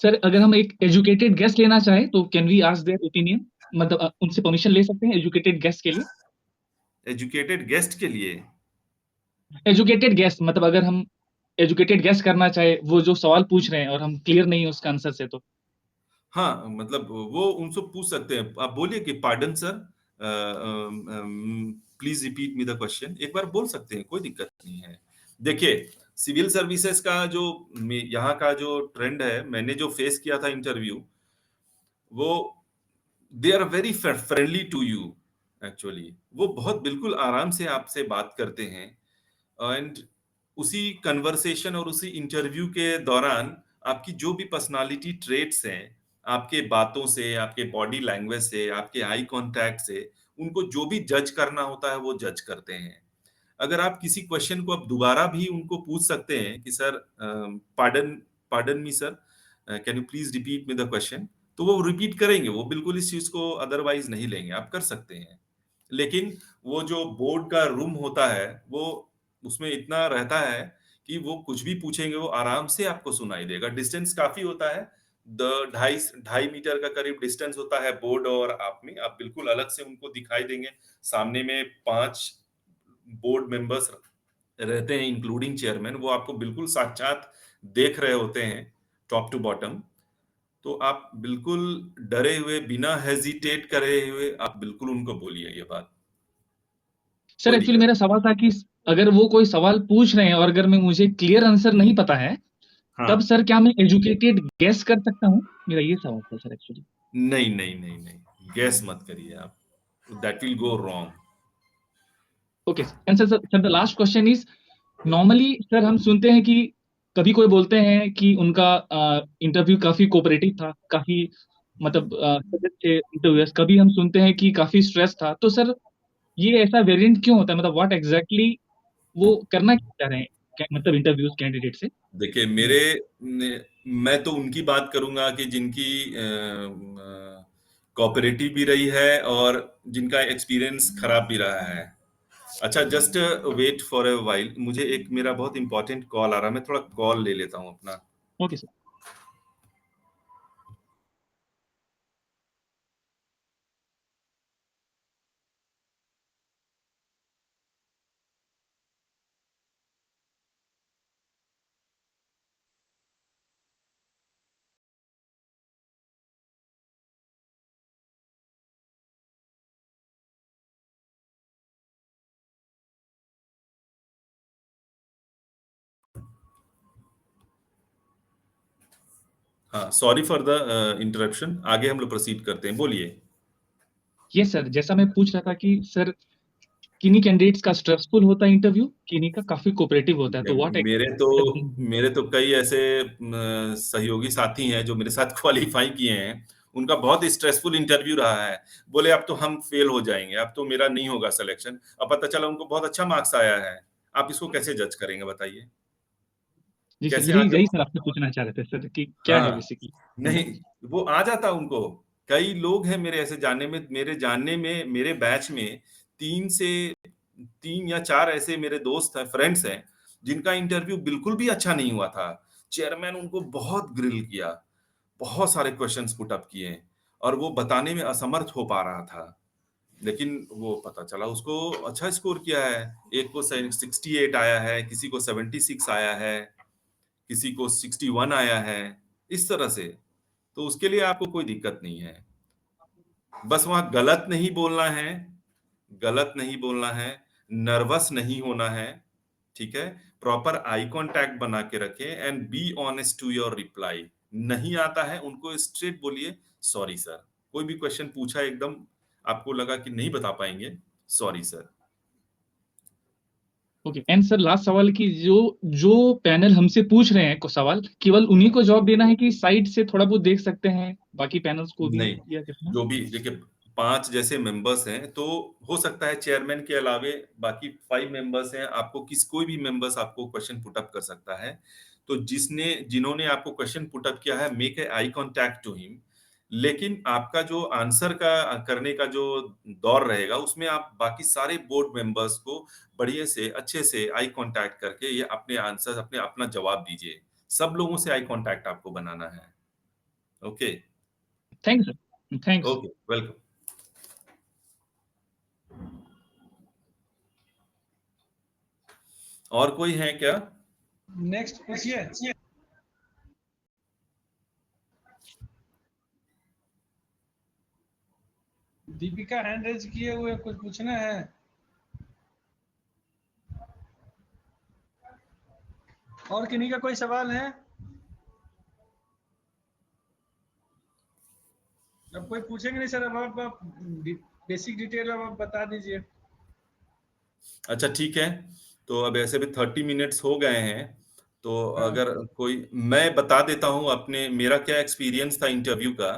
सर अगर हम एक एजुकेटेड गेस्ट लेना चाहे तो can we ask their opinion, मतलब उनसे परमिशन ले सकते हैं एजुकेटेड गेस्ट के लिए? एजुकेटेड गेस्ट के लिए? एजुकेटेड गेस्ट मतलब अगर हम एजुकेटेड गेस्ट करना चाहे, वो जो सवाल पूछ रहे हैं और हम क्लियर नहीं है उसका आंसर से, तो हाँ, मतलब वो उनसे पूछ सकते हैं। आप बोलिए कि pardon sir, please repeat me the question, एक बार बोल सकते हैं, कोई दिक्कत नहीं है। देखिए, सिविल सर्विसेज का जो यहाँ का जो ट्रेंड है, मैंने जो फेस किया था इंटरव्यू, वो they are very friendly to you. Actually वो बहुत बिल्कुल आराम से आपसे बात करते हैं, एंड उसी कन्वर्सेशन और उसी इंटरव्यू के दौरान आपकी जो भी पर्सनालिटी ट्रेट्स हैं, आपके बातों से, आपके बॉडी लैंग्वेज से, आपके आई कांटेक्ट से, उनको जो भी जज करना होता है वो जज करते हैं। अगर आप किसी क्वेश्चन को आप दोबारा भी उनको पूछ सकते हैं कि sir pardon pardon me sir, can you please repeat me the question, तो वो रिपीट करेंगे। वो बिल्कुल इस चीज को अदरवाइज नहीं लेंगे, आप कर सकते हैं। लेकिन वो जो बोर्ड का रूम होता है, वो उसमें इतना रहता है कि वो कुछ भी पूछेंगे वो आराम से आपको सुनाई देगा। डिस्टेंस काफी होता है, द ढाई ढाई मीटर का करीब डिस्टेंस होता है बोर्ड और आप में। आप बिल्कुल अलग से उनको दिखाई देंगे। सामने में 5 बोर्ड मेंबर्स रहते हैं इंक्लूडिंग चेयरमैन, वो आपको बिल्कुल साक्षात देख रहे होते हैं टॉप टू बॉटम। तो आप बिल्कुल डरे हुए, बिना हेजिटेट करे हुए, आप बिल्कुल उनको बोलिए ये बात, सर कोई एक्चुअली दिक्कत मेरा सवाल था कि अगर वो कोई सवाल पूछ रहे हैं और अगर मैं मुझे क्लियर आंसर नहीं पता है, नहीं। तब हाँ, सर क्या मैं एजुकेटेड गेस कर सकता हूँ? मेरा ये सवाल था सर एक्चुअली। नहीं नहीं नहीं नहीं, गैस मत करिए आप, that will go wrong. Okay sir, sir the last question is, normally sir हम सुनते हैं कि कभी कोई बोलते हैं कि उनका इंटरव्यू काफी कोऑपरेटिव था, काफी मतलब इंटरव्यूअर्स, कभी हम सुनते हैं कि काफी स्ट्रेस था। तो सर ये ऐसा वेरिएंट क्यों होता है, मतलब व्हाट एग्जैक्टली वो करना क्या चाह रहे हैं, मतलब इंटरव्यूज कैंडिडेट से? देखिए, मैं तो उनकी बात करूंगा कि जिनकी कोऑपरेटिव भी रही है और जिनका एक्सपीरियंस खराब भी रहा है। अच्छा, just wait for a while, मुझे एक मेरा बहुत इंपॉर्टेंट कॉल आ रहा है, मैं थोड़ा कॉल ले लेता हूँ अपना। Okay sir. हाँ, सॉरी फॉर द इंटरप्शन। आगे हम लोग प्रोसीड करते हैं, बोलिए। यस सर, जैसा मैं पूछ रहा था कि सर किन्हीं कैंडिडेट्स का स्ट्रेसफुल होता है इंटरव्यू, किन्हीं का काफी कोऑपरेटिव होता है, तो व्हाट मेरे तो कई ऐसे सहयोगी साथी हैं जो मेरे साथ क्वालिफाई किए हैं, उनका बहुत स्ट्रेसफुल इंटरव्यू रहा है। बोले अब तो हम फेल हो जाएंगे, अब तो मेरा नहीं होगा सिलेक्शन। अब पता चला उनको बहुत अच्छा मार्क्स आया है। आप इसको कैसे जज करेंगे बताइए? जी सर, कैसे यही आगे यही सर आपसे पूछना चाह रहे थे सर कि क्या है हाँ, बेसिकली। नहीं वो आ जाता उनको। कई लोग हैं मेरे ऐसे जानने में मेरे बैच में 3 या 4 ऐसे मेरे दोस्त हैं, फ्रेंड्स हैं, जिनका इंटरव्यू बिल्कुल भी अच्छा नहीं हुआ था। चेयरमैन उनको बहुत ग्रिल किया, बहुत सारे क्वेश्चंस पुट अप किए और वो बताने में असमर्थ हो पा रहा था। लेकिन वो पता चला उसको अच्छा स्कोर किया है। एक को 68 आया है, किसी को 76 आया है, किसी को 61 आया है, इस तरह से। तो उसके लिए आपको कोई दिक्कत नहीं है। बस वहाँ गलत नहीं बोलना है, नर्वस नहीं होना है, ठीक है? प्रॉपर आई कॉन्टैक्ट बना के रखें and be honest to your reply. नहीं आता है उनको स्ट्रेट बोलिए, सॉरी सर। कोई भी क्वेश्चन पूछा एकदम आपको लगा कि नहीं बता पाएंगे, sorry sir. Okay, and sir last सवाल कि जो पैनल हमसे पूछ रहे हैं को सवाल, केवल उन्हीं को जवाब देना है कि साइड से थोड़ा बहुत देख सकते हैं बाकी पैनल्स को भी, नहीं, या कितना? जो भी देखिए 5 जैसे मेंबर्स हैं, तो हो सकता है चेयरमैन के अलावे बाकी 5 मेंबर्स हैं, आपको कोई भी मेंबर्स आपको क्वेश्चन पुट अप कर सकता है। तो जिन्होंने आपको क्वेश्चन पुट अप किया है, make a eye contact to him. लेकिन आपका जो आंसर का करने का जो दौर रहेगा, उसमें आप बाकी सारे बोर्ड मेंबर्स को बढ़िया से, अच्छे से आई कांटेक्ट करके ये अपने आंसर अपना जवाब दीजिए। सब लोगों से आई कांटेक्ट आपको बनाना है। Okay? Thanks sir, thanks. Okay, welcome. और कोई है क्या? नेक्स्ट पूछिए। दीपिका हैंड रेज किए हुए, कुछ पूछना है? और किन्हीं का कोई सवाल है? अब कोई पूछेंगे नहीं सर, अब आप बेसिक डिटेल अब आप बता दीजिए। अच्छा ठीक है। तो अब ऐसे भी 30 मिनट्स हो गए हैं। तो हाँ। अगर कोई मैं बता देता हूँ अपने मेरा क्या एक्सपीरियंस था इंटरव्यू का।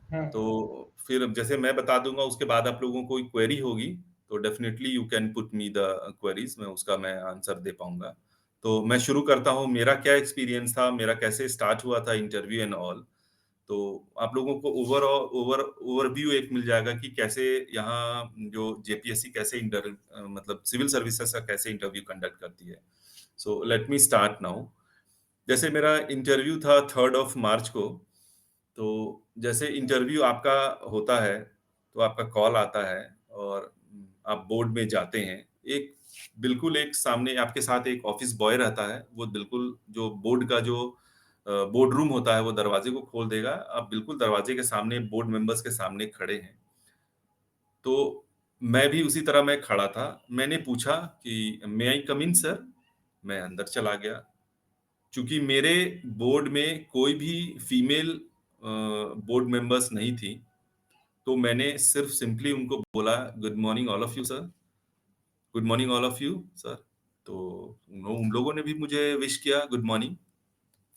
हाँ। तो फिर जैसे मैं बता दूंगा उसके बाद आप लोगों को कोई क्वेरी होगी तो definitely you can put me the queries, मैं आंसर दे पाऊंगा। तो मैं शुरू करता हूँ, मेरा क्या एक्सपीरियंस था, मेरा कैसे स्टार्ट हुआ था इंटरव्यू एंड ऑल। तो आप लोगों को ओवरव्यू एक मिल जाएगा कि कैसे यहाँ जो जेपीएससी कैसे मतलब सिविल सर्विसेज का कैसे इंटरव्यू कंडक्ट करती है। So let me start now. जैसे मेरा इंटरव्यू था 3 मार्च को। तो जैसे इंटरव्यू आपका होता है तो आपका कॉल आता है और आप बोर्ड में जाते हैं। बिल्कुल एक सामने आपके साथ एक ऑफिस बॉय रहता है, वो बिल्कुल जो बोर्ड का जो बोर्ड रूम होता है वो दरवाजे को खोल देगा। आप बिल्कुल दरवाजे के सामने बोर्ड मेंबर्स के सामने खड़े हैं। तो मैं भी उसी तरह मैं खड़ा था। मैंने पूछा कि मे आई कम इन सर? मैं अंदर चला गया। चूंकि मेरे बोर्ड में कोई भी फीमेल बोर्ड मेंबर्स नहीं थी, तो मैंने सिर्फ सिंपली उनको बोला, good morning all of you sir, good morning all of you sir. तो उन लोगों ने भी मुझे विश किया गुड मॉर्निंग।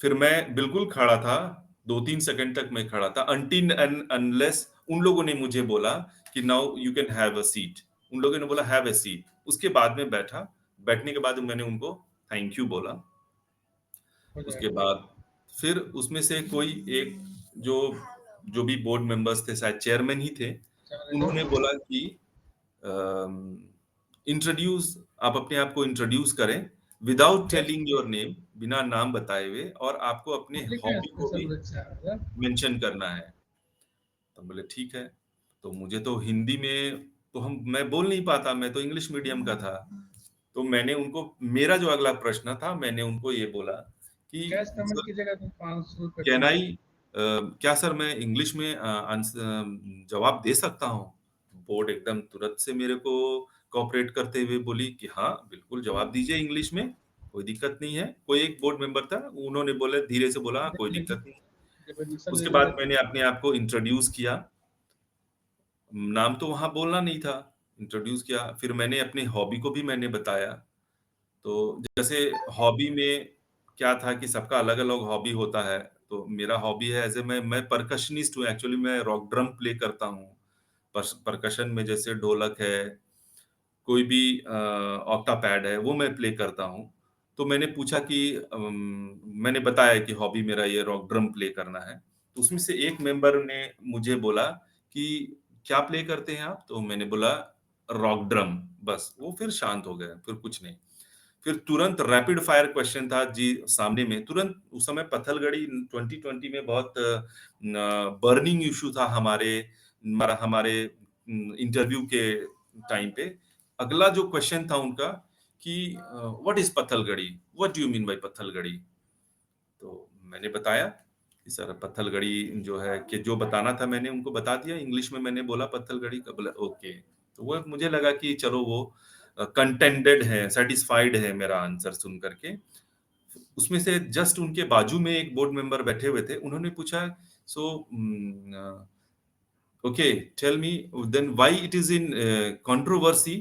फिर मैं बिल्कुल खड़ा था, 2-3 सेकंड तक मैं खड़ा था अनटिल एंड अनलेस उन लोगों ने मुझे बोला कि now you can have a seat. उन लोगों ने बोला हैव अ सीट। उसके बाद में बैठा। बैठने के बाद मैंने उनको थैंक यू बोला। हो उसके जाएगा। बाद फिर उसमें से कोई एक जो जो भी बोर्ड मेंबर्स थे, शायद चेयरमैन ही थे, उन्होंने बोला कि इंट्रोड्यूस आप अपने आप को इंट्रोड्यूस करें विदाउट टेलिंग योर नेम, बिना नाम बताए हुए, और आपको अपने हॉबी को भी मेंशन करना है। तो बोले ठीक है। तो मुझे तो हिंदी में तो हम मैं बोल नहीं पाता, मैं तो इंग्लिश मीडियम का था। तो मैंने उनको मेरा जो अगला प्रश्न था मैंने उनको ये बोला कि कैश पेमेंट की जगह तुम 500 रुपये कैन आई क्या सर मैं इंग्लिश में जवाब दे सकता हूँ? बोर्ड एकदम तुरंत से मेरे को कोऑपरेट करते हुए बोली कि हाँ बिल्कुल जवाब दीजिए इंग्लिश में, कोई दिक्कत नहीं है। कोई एक बोर्ड मेंबर था, उन्होंने बोले, धीरे से बोला, हाँ कोई दिक्कत नहीं। उसके बाद मैंने अपने आप को इंट्रोड्यूस किया। नाम तो वहाँ बोलना नहीं था, इंट्रोड्यूस किया। फिर मैंने अपनी हॉबी को भी मैंने बताया। तो जैसे हॉबी में क्या था कि सबका अलग-अलग हॉबी होता है। तो मेरा हॉबी है एज़ ए मैं परकशनिस्ट हूँ, एक्चुअली मैं रॉक ड्रम प्ले करता हूँ। परकशन में जैसे ढोलक है, कोई भी ऑक्टा पैड है, वो मैं प्ले करता हूँ। तो मैंने पूछा कि मैंने बताया कि हॉबी मेरा ये रॉक ड्रम प्ले करना है। तो उसमें से एक मेंबर ने मुझे बोला कि क्या प्ले करते हैं आप? तो मैंने बोला रॉक ड्रम, बस वो फिर शांत हो गए, फिर कुछ नहीं। फिर तुरंत रैपिड फायर क्वेश्चन था जी सामने में, तुरंत उस समय पत्थलगड़ी 2020 में बहुत बर्निंग इश्यू था हमारे इंटरव्यू के टाइम पे। अगला जो क्वेश्चन था उनका कि what is Pathalgadi, what do you mean by Pathalgadi? तो मैंने बताया कि सर पत्थलगड़ी जो है कि जो बताना था मैंने उनको बता दिया, इंग्लिश में मैंने बोला पत्थलगड़ी का, बोला ओके। तो वो मुझे लगा कि चलो वो कंटेंटेड है, सेटिस्फाइड है मेरा आंसर सुन करके। उसमें से जस्ट उनके बाजू में एक बोर्ड मेंबर बैठे हुए थे, उन्होंने पूछा so okay tell me then why it is in controversy.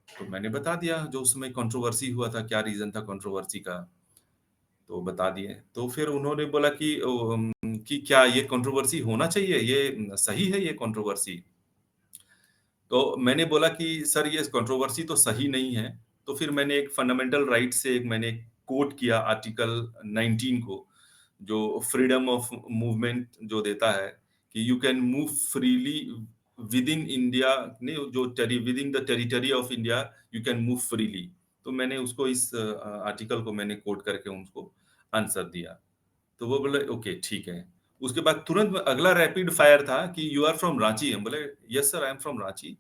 तो मैंने बता दिया जो उस समय कंट्रोवर्सी हुआ था, क्या रीजन था कंट्रोवर्सी का, तो बता दिए। तो फिर उन्होंने बोला कि क्या ये कंट्रोवर्सी होना चाहिए, ये सही है ये कंट्रोवर्सी? तो मैंने बोला कि सर ये कंट्रोवर्सी तो सही नहीं है। तो फिर मैंने एक फंडामेंटल राइट से एक मैंने कोट किया आर्टिकल 19 को, जो फ्रीडम ऑफ मूवमेंट जो देता है कि you can move freely with in India, नहीं जो with in the territory of India you can move freely. तो मैंने उसको इस आर्टिकल को मैंने कोट करके उनको आंसर दिया। तो वो बोले ओके ठीक है। उसके बाद तुरंत अगला रैपिड फायर था कि यू आर फ्रॉम रांची। हम बोले yes sir I am from Ranchi.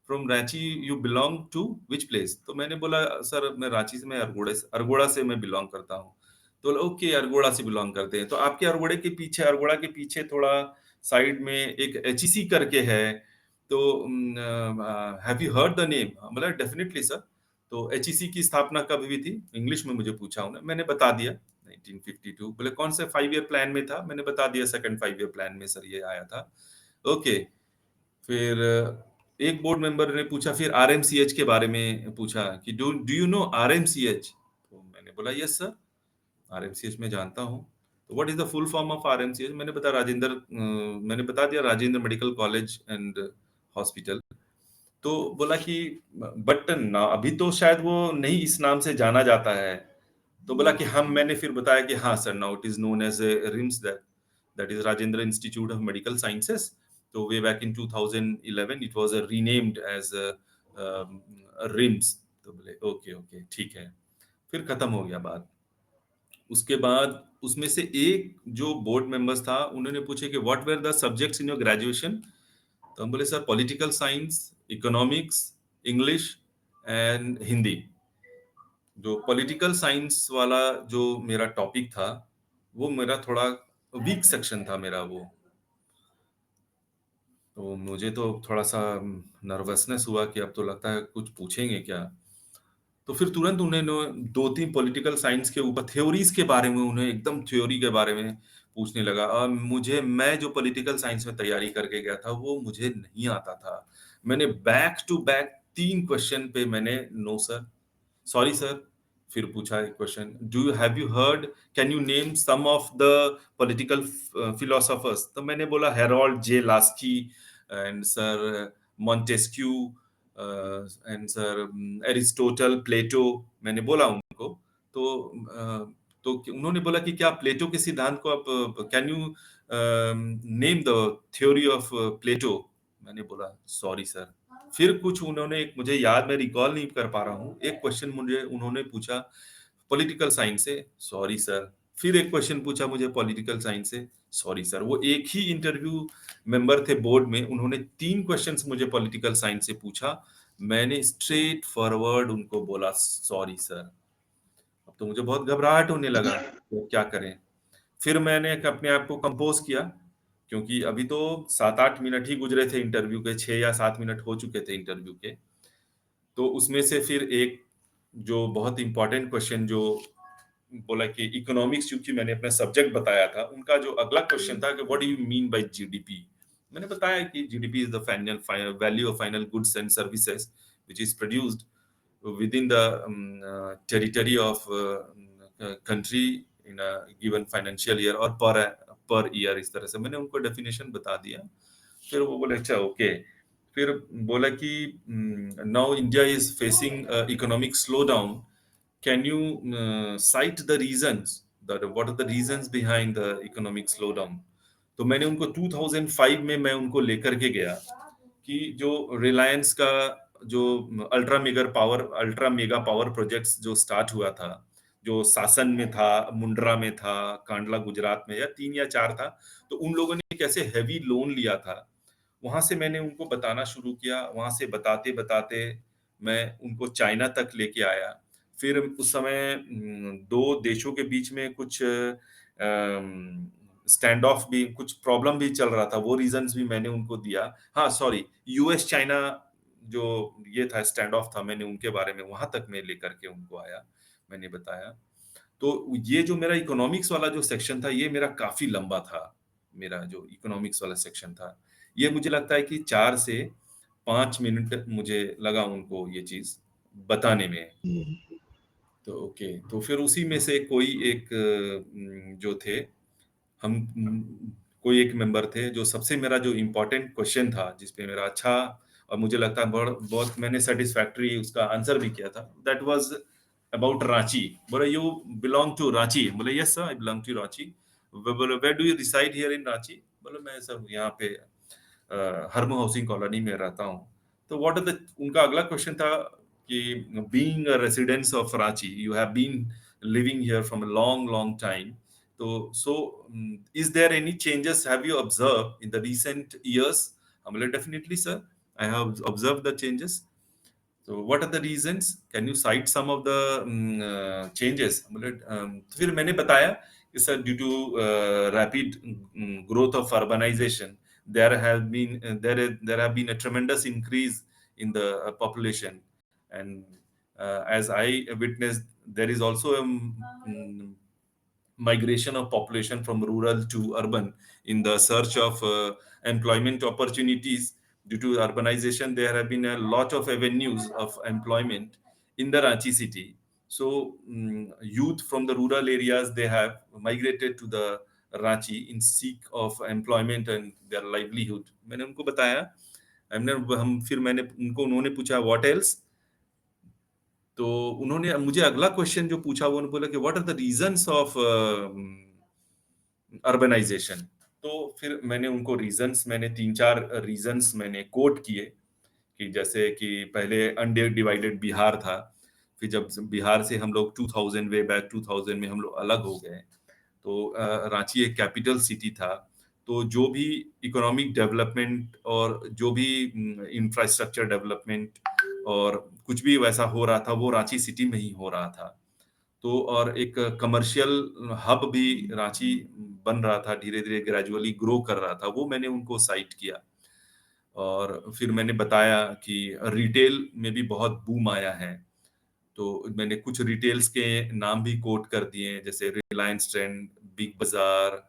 From Ranchi you belong to which place? तो मैंने बोला सर मैं रांची से, मैं अरगोड़ा से मैं बिलोंग करता हूँ। तो बोला ओके अरगोड़ा से बिलोंग करते हैं, तो आपके अरगोड़ा के पीछे थोड़ा साइड में एक एचईसी करके है, तो have you heard the name? बोला डेफिनेटली सर। तो एचईसी की स्थापना कब हुई थी, इंग्लिश में मुझे पूछा उन्होंने, मैंने बता दिया 1952। बोले कौन से 5 ईयर प्लान में था? मैंने बता दिया सेकंड 5 ईयर प्लान में सर ये आया था। ओके। फिर एक बोर्ड मेंबर ने पूछा फिर आरएमसीएच के बारे में पूछा कि डू यू नो आरएमसीएच? तो मैंने बोला यस सर आरएमसीएच में जानता हूँ। तो what is the full form of RMCH? मैंने बता दिया Rajendra medical college and hospital. तो बोला कि बट ना अभी तो शायद वो नहीं इस नाम से जाना जाता है। तो बोला कि मैंने फिर बताया कि हाँ sir now it is known as RIMS, that is Rajendra institute of medical sciences. तो way back in 2011 it was renamed as RIMS. तो बोले ओके ओके ठीक है, फिर खत्म हो गया बात। उसके बाद उसमें से एक जो बोर्ड मेंबर्स था उन्होंने पूछे कि what were the subjects in your graduation? तो हम बोले sir political science, economics, English and Hindi. जो पॉलिटिकल साइंस वाला जो मेरा टॉपिक था वो मेरा थोड़ा वीक सेक्शन था मेरा वो। तो मुझे तो थोड़ा सा नर्वसनेस हुआ कि अब तो लगता है कुछ पूछेंगे क्या। तो फिर तुरंत उन्होंने 2-3 पॉलिटिकल साइंस के ऊपर थ्योरीज के बारे में, उन्हें एकदम थ्योरी के बारे में पूछने लगा। और मैं जो पॉलिटिकल साइंस में तैयारी करके गया था वो मुझे नहीं आता था। मैंने बैक टू बैक 3 क्वेश्चन पे मैंने नो सर, सॉरी सर। फिर पूछा एक question, have you heard, can you name some of the political philosophers? तो मैंने बोला Harold J Laski and sir Montesquieu and sir Aristotle, Plato, मैंने बोला उनको। तो तो उन्होंने बोला कि क्या प्लेटो के सिद्धांत को आप can you name the theory of Plato? मैंने बोला सॉरी सर। फिर कुछ उन्होंने एक मुझे याद, मैं रिकॉल नहीं कर पा रहा हूँ, एक क्वेश्चन मुझे उन्होंने पूछा पॉलिटिकल साइंस से, सॉरी सर। फिर एक क्वेश्चन पूछा मुझे पॉलिटिकल साइंस से, सॉरी सर। वो एक ही इंटरव्यू मेंबर थे बोर्ड में, उन्होंने 3 क्वेश्चंस मुझे पॉलिटिकल साइंस से पूछा। मैंने स्ट्रेट फॉरवर्ड उनको बोला सॉरी सर। अब तो मुझे बहुत घबराहट होने लगा, तो क्या करें? फिर मैंने अपने आप को कंपोज किया, क्योंकि अभी तो 7-8 मिनट ही गुजरे थे इंटरव्यू के, 6 या 7 मिनट हो चुके थे इंटरव्यू के। तो उसमें से फिर एक जो बहुत इंपॉर्टेंट क्वेश्चन जो बोला कि इकोनॉमिक्स, क्योंकि मैंने अपना सब्जेक्ट बताया था, उनका जो अगला क्वेश्चन था कि what do you mean by GDP. मैंने बताया कि GDP is the final value of final goods and services which is produced within the territory of country in a given financial year or per year। इस तरह से मैंने उनको definition बता दिया। फिर वो बोले अच्छा ओके। फिर बोला कि now India is facing economic slowdown, can you cite the reasons, that what are the reasons behind the economic slowdown. तो मैंने उनको 2005 में मैं उनको लेकर के गया कि जो रिलायंस का जो अल्ट्रा मेगा पावर प्रोजेक्ट्स जो स्टार्ट हुआ था, जो सासन में था, मुंड्रा में था, कांडला गुजरात में, या 3 या 4 था, तो उन लोगों ने कैसे हेवी लोन लिया था, वहां से मैंने उनको बताना शुरू किया। वहां से बताते बताते मैं उनको चाइना तक लेके आया। फिर उस समय 2 देशों के बीच में कुछ स्टैंड ऑफ भी, कुछ प्रॉब्लम भी चल रहा था, वो रीजंस भी मैंने उनको दिया। हाँ सॉरी, यूएस चाइना जो ये था स्टैंड ऑफ था, मैंने उनके बारे में वहां तक मैं लेकर के उनको आया, मैंने बताया। तो ये जो मेरा इकोनॉमिक्स वाला जो सेक्शन था, ये मेरा काफी लंबा था। मेरा जो इकोनॉमिक्स वाला सेक्शन था, ये मुझे लगता है कि 4 से 5 मिनट मुझे लगा उनको ये चीज बताने में। तो ओके, तो फिर उसी में से कोई एक जो थे, हम कोई एक मेंबर थे जो सबसे मेरा जो इम्पोर्टेंट क्वेश्चन था, जिसपे मेरा अच्छा और मुझे लगता है बहुत मैंने सेटिस्फैक्टरी उसका आंसर भी किया था, दैट वाज अबाउट रांची। बोले यू बिलोंग टू रांची? बोले yes sir, I belong to Ranchi. बोले where do you reside here in Ranchi? बोले मैं सर यहाँ पे हरमू हाउसिंग कॉलोनी में रहता हूँ। तो व्हाट आर द, उनका अगला क्वेश्चन था कि being a residents of Ranchi, you have been living here from a long time, so is there any changes have you observed in the recent years? I'm like, definitely sir, I have observed the changes. So what are the reasons? Can you cite some of the changes? I'm like, फिर मैंने बताया कि sir, due to rapid growth of urbanization, there have been a tremendous increase in the population, and as I witnessed, there is also a migration of population from rural to urban in the search of employment opportunities. Due to urbanization, there have been a lot of avenues of employment in the Ranchi city. So youth from the rural areas, they have migrated to the Ranchi in seek of employment and their livelihood. मैंने उनको बताया, उन्होंने पूछा what else? तो उन्होंने मुझे अगला question जो पूछा, वो उन्होंने बोला कि what are the reasons of urbanisation. तो फिर मैंने उनको रीजंस, मैंने 3-4 रीजंस मैंने कोट किए कि जैसे कि पहले अनडिवाइडेड बिहार था, फिर जब बिहार से हम लोग 2000 वे बैक 2000 में हम लोग अलग हो गए, तो रांची एक कैपिटल सिटी था, तो जो भी इकोनॉमिक डेवलपमेंट और जो भी इंफ्रास्ट्रक्चर डेवलपमेंट और कुछ भी वैसा हो रहा था, वो रांची सिटी में ही हो रहा था। तो और एक कमर्शियल हब भी रांची बन रहा था, धीरे-धीरे ग्रेजुअली ग्रो कर रहा था, वो मैंने उनको साइट किया। और फिर मैंने बताया कि रिटेल में भी बहुत बूम आया है, तो मैंने कुछ रिटेल्स के नाम भी कोट कर दिए, जैसे रिलायंस ट्रेंड, बिग बाजार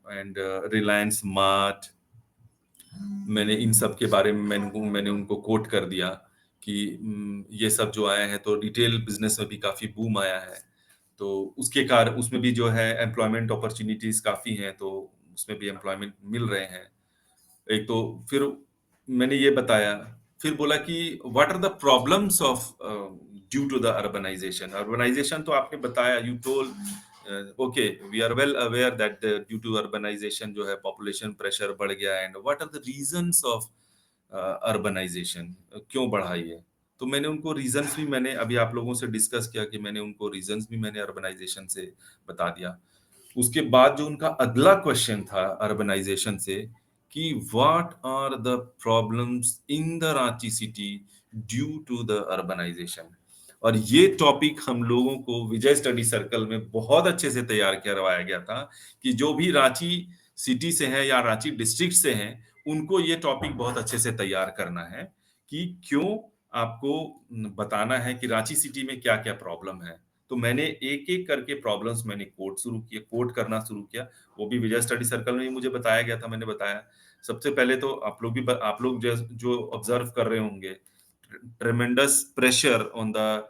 एंड रिलायंस मार्ट। मैंने इन सब के बारे में मैंने उनको कोट कर दिया कि ये सब जो आया है, तो रिटेल बिजनेस में भी काफी बूम आया है, तो उसके कारण उसमें भी जो है एम्प्लॉयमेंट अपॉर्चुनिटीज काफी हैं, तो उसमें भी एम्प्लॉयमेंट मिल रहे हैं। एक तो फिर मैंने ये बताया, फिर बोला कि what are the problems of due to the urbanisation. तो आपने बताया, you told okay, we are well aware that due to urbanisation जो है पॉपुलेशन प्रेशर बढ़ गया, and what are the reasons of urbanisation, क्यों बढ़ा ये। तो मैंने उनको रीजंस भी, मैंने अभी आप लोगों से डिस्कस किया कि मैंने उनको रीजंस भी मैंने अर्बनाइजेशन से बता दिया। उसके बाद जो उनका अगला क्वेश्चन था अर्बनाइजेशन से कि what are the problems in the Ranchi city due to the urbanisation, और ये टॉपिक हम लोगों को विजय स्टडी सर्कल में बहुत अच्छे से तैयार करवाया गया था कि जो भी रांची सिटी से हैं या रांची डिस्ट्रिक्ट से हैं, उनको ये टॉपिक बहुत अच्छे से तैयार करना है कि क्यों आपको बताना है कि रांची सिटी में क्या क्या प्रॉब्लम है। तो मैंने एक-एक करके प्रॉब्लम्स मैंने कोट करना शुरू किया। वो भी विजय स्टडी सर्कल में ही मुझे बताया गया था, मैंने बताया। सबसे पहले तो आप लोग जो ऑब्जर्व कर रहे होंगे, ट्रेमेंडस pressure on the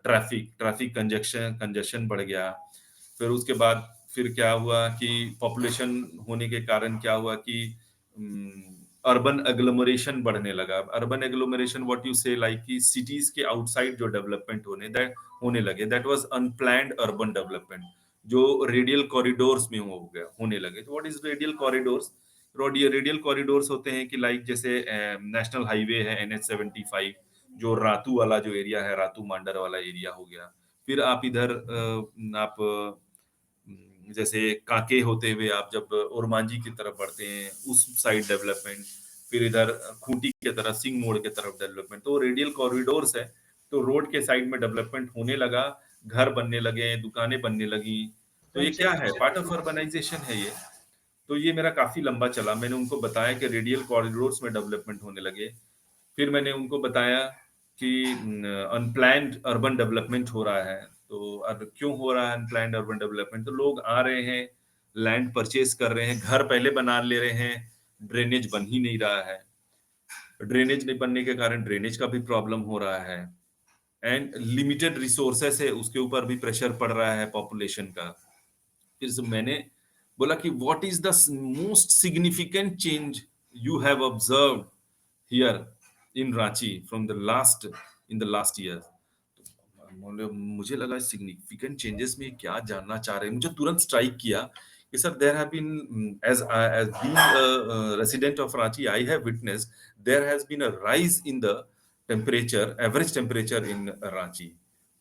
traffic congestion बढ़ गया। फिर उसके बाद फिर क्या हुआ कि पॉपुलेशन होने के कारण क्या हुआ कि अर्बन एग्लोमरेशन बढ़ने लगा। अर्बन एग्लोमरेशन व्हाट यू से लाइक कि सिटीज के आउटसाइड जो डेवलपमेंट होने लगे, that was unplanned urban development, जो रेडियल कॉरिडोर्स में होने लगे। तो what is radial corridors? Radial corridors होते हैं कि लाइक जैसे नेशनल हाईवे है NH-75, जो रातू वाला जो एरिया है, रातू मांडर वाला एरिया हो गया। फिर आप इधर आप जैसे कांके होते हुए आप जब ओरमांझी की तरफ बढ़ते हैं, उस साइड डेवलपमेंट, फिर इधर खूंटी की तरफ, सिंह मोड़ की तरफ डेवलपमेंट। तो रेडियल कॉरिडोर्स है, तो रोड के साइड में डेवलपमेंट होने लगा, घर बनने लगे, दुकानें बनने लगी। तो ये क्या है? पार्ट ऑफ अर्बनाइजेशन है ये। तो ये मेरा काफी लंबा चला। मैंने उनको बताया कि रेडियल कॉरिडोर्स में डेवलपमेंट होने लगे। फिर मैंने उनको बताया कि अनप्लान्ड अर्बन डेवलपमेंट हो रहा है। तो अब क्यों हो रहा है अनप्लान्ड अर्बन डेवलपमेंट? तो लोग आ रहे हैं, लैंड परचेज कर रहे हैं, घर पहले बना ले रहे हैं, ड्रेनेज बन ही नहीं रहा है। ड्रेनेज नहीं बनने के कारण ड्रेनेज का भी प्रॉब्लम हो रहा है, एंड लिमिटेड रिसोर्सेस है, उसके ऊपर भी प्रेशर पड़ रहा है पॉपुलेशन का। फिर से मैंने बोला कि what is the most significant change you have observed here in Ranchi from the last year? मुझे लगा सिग्निफिकेंट चेंजेस में क्या जानना चाह रहे हैं। मुझे तुरंत स्ट्राइक किया कि sir there have been as being resident of Ranchi, I have witnessed there has been a rise in the temperature, average temperature in Ranchi.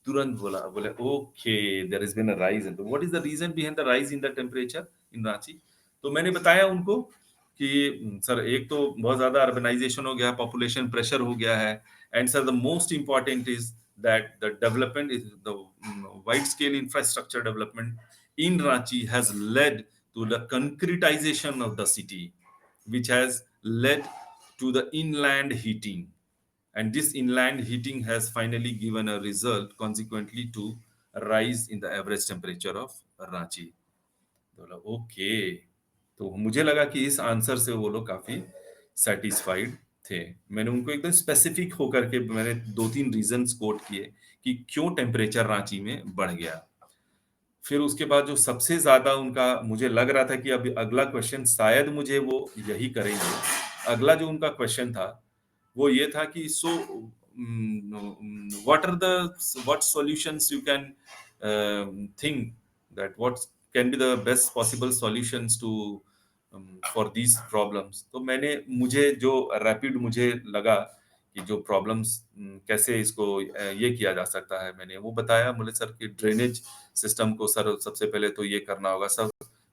तुरंत बोले okay, there has been a rise. What is the reason behind the rise in the temperature in Ranchi? तो मैंने बताया उनको कि sir एक तो बहुत ज्यादा अर्बनाइजेशन हो गया, पॉपुलेशन प्रेशर हो गया है, and sir the most important is that the development is the wide scale infrastructure development in Ranchi has led to the concretization of the city, which has led to the inland heating, and this inland heating has finally given a result consequently to a rise in the average temperature of Ranchi. बोला okay. तो मुझे लगा कि इस answer से वो लोग काफी सेटिस्फाइड थे। मैंने उनको एकदम स्पेसिफिक होकर के मैंने 2-3 रीजंस कोट किए कि क्यों टेम्परेचर रांची में बढ़ गया। फिर उसके बाद जो सबसे ज्यादा उनका मुझे लग रहा था कि अब अगला क्वेश्चन शायद मुझे वो यही करेंगे। अगला जो उनका क्वेश्चन था वो ये था कि सो what solutions you can think that what can be the best possible solutions to for these problems? तो मुझे जो रैपिड मुझे लगा कि जो प्रॉब्लम्स कैसे इसको ये किया जा सकता है, मैंने वो बताया। बोले सर कि ड्रेनेज सिस्टम को सर सबसे पहले तो ये करना होगा सब।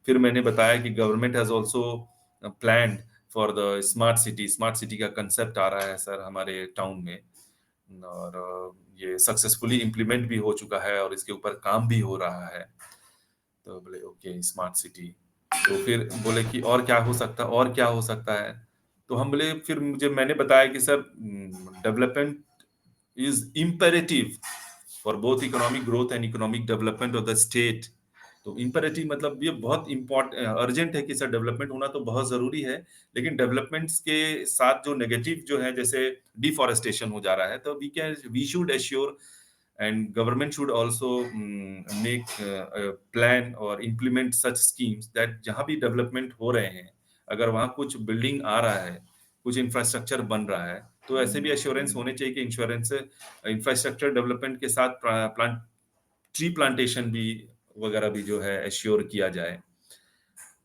फिर मैंने बताया कि government has also planned for the smart city का कंसेप्ट आ रहा है सर हमारे टाउन में, और ये सक्सेसफुली इम्प्लीमेंट भी हो चुका है और इसके ऊपर काम भी हो रहा है। तो बोले ओके स्मार्ट सिटी। तो फिर बोले कि और क्या हो सकता है? तो हम बोले, फिर मैंने बताया कि sir development is imperative for both economic growth and economic development of the state. तो इम्पेरेटिव मतलब ये बहुत अर्जेंट है कि सर डेवलपमेंट होना तो बहुत जरूरी है, लेकिन डेवलपमेंट्स के साथ जो नेगेटिव जो है, जैसे डिफॉरेस्टेशन हो जा रहा है, तो we should assure and government should also make a plan or implement such schemes that जहां भी डेवलपमेंट हो रहे हैं, अगर वहां कुछ बिल्डिंग आ रहा है, कुछ इंफ्रास्ट्रक्चर बन रहा है, तो ऐसे भी एश्योरेंस होने चाहिए कि इंफ्रास्ट्रक्चर डेवलपमेंट के साथ ट्री प्लांटेशन भी वगैरह भी जो है एश्योर किया जाए।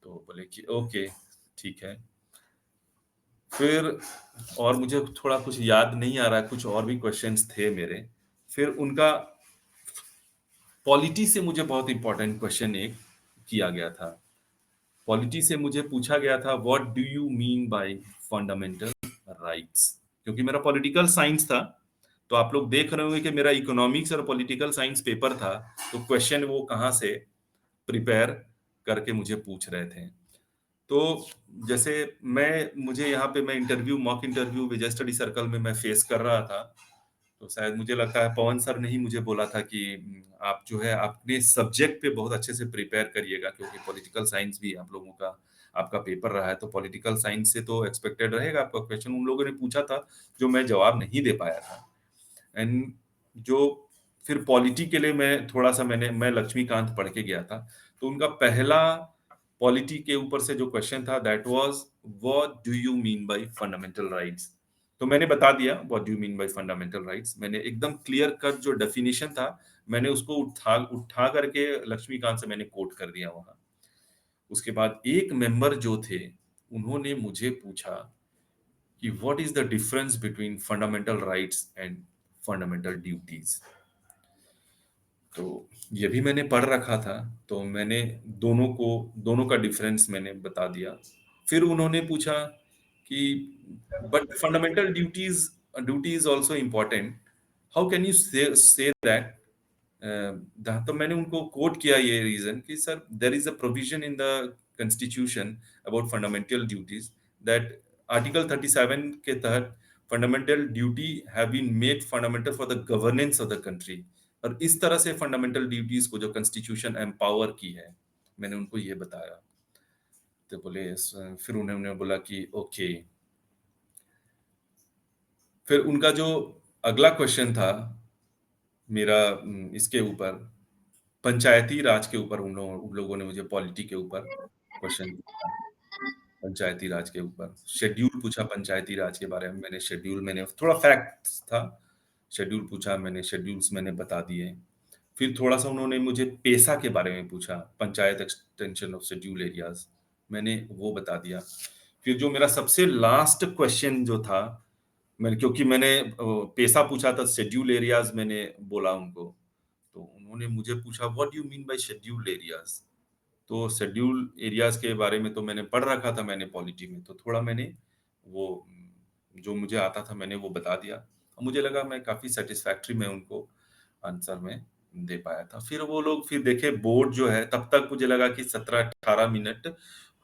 तो बोले कि ओके ठीक है। फिर और मुझे थोड़ा कुछ याद नहीं आ रहा, कुछ और भी क्वेश्चंस थे मेरे। फिर उनका पॉलिटी से मुझे बहुत इंपॉर्टेंट क्वेश्चन एक किया गया था। पॉलिटी से मुझे पूछा गया था what do you mean by fundamental rights, क्योंकि मेरा पॉलिटिकल साइंस था। तो आप लोग देख रहे होंगे कि मेरा इकोनॉमिक्स और पॉलिटिकल साइंस पेपर था, तो क्वेश्चन वो कहाँ से प्रिपेयर करके मुझे पूछ रहे थे। तो जैसे मैं इंटरव्यू मॉक इंटरव्यू विजय स्टडी सर्कल में मैं फेस कर रहा था, तो शायद मुझे लगता है पवन सर ने ही मुझे बोला था कि आप जो है अपने सब्जेक्ट पे बहुत अच्छे से प्रिपेयर करिएगा, क्योंकि पॉलिटिकल साइंस भी आप लोगों का आपका पेपर रहा है, तो पॉलिटिकल साइंस से तो एक्सपेक्टेड रहेगा आपका क्वेश्चन। उन लोगों ने पूछा था जो मैं जवाब नहीं दे पाया था। एंड जो फिर पॉलिटी के लिए मैं लक्ष्मीकांत पढ़ के गया था, तो उनका पहला पॉलिटी के ऊपर से जो क्वेश्चन था that was what do you mean by fundamental rights. तो मैंने बता दिया what do you mean by fundamental rights. मैंने एकदम क्लियर कट जो डेफिनेशन था मैंने उसको उठा करके लक्ष्मीकांत से मैंने कोट कर दिया वहां। उसके बाद एक मेंबर जो थे उन्होंने मुझे पूछा कि what is the difference between fundamental rights and fundamental duties. तो ये भी मैंने पढ़ रखा था, तो मैंने दोनों का डिफरेंस मैंने बता दिया। फिर उन्होंने पूछा कि but fundamental duty is also important, how can you say that. तो मैंने उनको कोट किया ये रीजन कि sir there is a provision in the constitution about fundamental duties that article 37 के तहत fundamental duty have been made fundamental for the governance of the country. और इस तरह से फंडामेंटल ड्यूटीज को जो कॉन्स्टिट्यूशन एम्पावर की है, मैंने उनको ये बताया। तो बोले फिर उन्होंने बोला कि ओके। फिर उनका जो अगला क्वेश्चन था मेरा इसके ऊपर पंचायती राज के ऊपर, उन लोगों ने मुझे पॉलिटी के ऊपर क्वेश्चन पूछा, पंचायती राज के ऊपर शेड्यूल पूछा। पंचायती राज के बारे में मैंने थोड़ा फैक्ट्स था, शेड्यूल पूछा, मैंने शेड्यूल्स मैंने बता दिए। फिर थोड़ा सा उन्होंने मुझे पेशा के बारे में पूछा, panchayat extension of schedule areas, मैंने वो बता दिया। फिर जो मेरा सबसे लास्ट क्वेश्चन जो था, क्योंकि मैंने पेशा पूछा था, शेड्यूल एरियाज मैंने बोला उनको, तो उन्होंने मुझे पूछा what do you mean by schedule areas. तो शेड्यूल एरियाज के बारे में तो मैंने पढ़ रखा था मैंने पॉलिटी में, तो थोड़ा मैंने वो जो मुझे आता था मैंने वो बता दिया। मुझे लगा मैं काफी सेटिस्फैक्टरी में उनको आंसर में दे पाया था। फिर वो लोग फिर देखे बोर्ड जो है, तब तक मुझे लगा कि 17-18 मिनट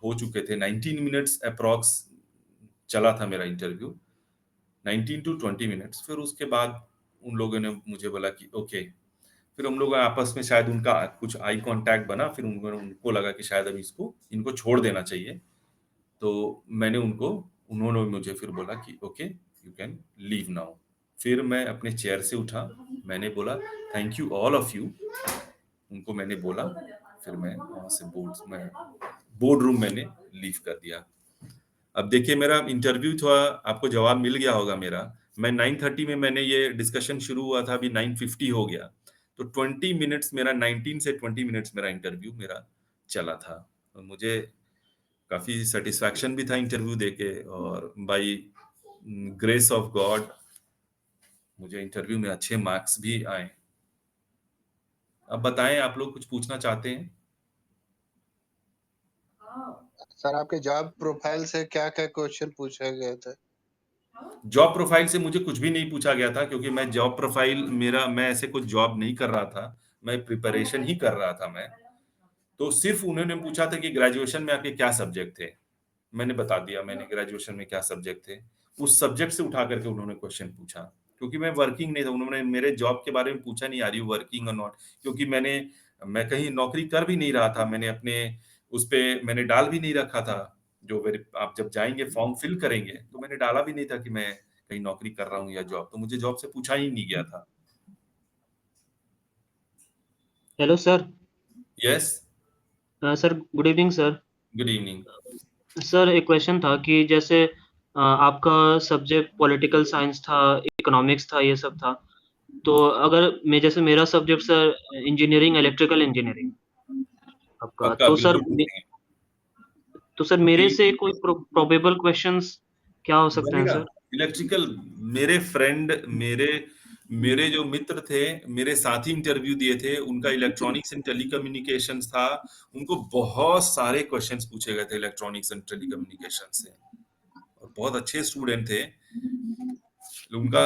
हो चुके थे, 19 मिनट्स अप्रॉक्स चला था मेरा इंटरव्यू, 19 to 20 मिनट्स। फिर उसके बाद उन लोगों ने मुझे बोला कि ओके। फिर हम लोग आपस में शायद उनका कुछ आई कांटेक्ट बना, फिर उनको लगा कि शायद अभी इनको छोड़ देना चाहिए। तो उन्होंने मुझे फिर बोला कि okay you can leave now. फिर मैं अपने चेयर से उठा, मैंने बोला thank you all of you, उनको मैंने बोला। फिर मैं वहां से बोर्ड रूम मैंने लीव कर दिया। अब देखिए मेरा इंटरव्यू था, आपको जवाब मिल गया होगा मेरा। मैं 9:30 में मैंने ये डिस्कशन शुरू हुआ था, अभी 9:50 हो गया, तो 20 मिनट्स मेरा 19 से 20 मिनट्स मेरा इंटरव्यू मेरा चला था। और मुझे काफी सेटिस्फैक्शन भी था इंटरव्यू देके, और बाय ग्रेस ऑफ गॉड मुझे इंटरव्यू में अच्छे मार्क्स भी आए। अब बताएं, आप लोग कुछ पूछना चाहते हैं? सर आपके जॉब प्रोफाइल से क्या क्या क्वेश्चन पूछे गए थे? जॉब प्रोफाइल से मुझे कुछ भी नहीं पूछा गया था, क्योंकि मैं जॉब प्रोफाइल मैं ऐसे कुछ जॉब नहीं कर रहा था, मैं प्रिपरेशन ही कर रहा था मैं। तो सिर्फ उन्होंने पूछा था कि ग्रेजुएशन में आपके क्या सब्जेक्ट थे, मैंने बता दिया मैंने ग्रेजुएशन में क्या सब्जेक्ट थे। उस सब्जेक्ट से उठा करके उन्होंने क्वेश्चन पूछा, क्योंकि मैं वर्किंग नहीं था। उन्होंने मेरे जॉब के बारे में पूछा नहीं, आर यू वर्किंग और नॉट, क्योंकि मैं कहीं नौकरी कर भी नहीं रहा था। मैंने अपने उस पे मैंने डाल भी नहीं रखा था, आप जब जाएंगे फॉर्म फिल करेंगे, तो मैंने डाला भी नहीं था कि मैं कहीं नौकरी कर रहा हूँ या जॉब, तो मुझे जॉब से पूछा ही नहीं गया था। Hello sir. Yes sir good evening sir. Good evening. Sir एक क्वेश्चन था कि जैसे आपका सब्जेक्ट पॉलिटिकल साइंस था, इकोनॉमिक्स था, ये सब था, तो अगर जैसे मेरा subject sir engineering, electrical engineering आपका, पक्का तो सर बिल्कुल पूछेंगे। मेरे कि से कोई प्रोबेबल क्वेश्चंस क्या हो सकते हैं बनेगा सर? इलेक्ट्रिकल। मेरे फ्रेंड मेरे जो मित्र थे, मेरे साथी इंटरव्यू दिए थे, उनका इलेक्ट्रॉनिक्स एंड टेलीकम्युनिकेशंस था, उनको बहुत सारे क्वेश्चंस पूछे गए थे इलेक्ट्रॉनिक्स एंड टेलीकम्युनिकेशन से, और बहुत अच्छे स्टूडेंट थे उनका।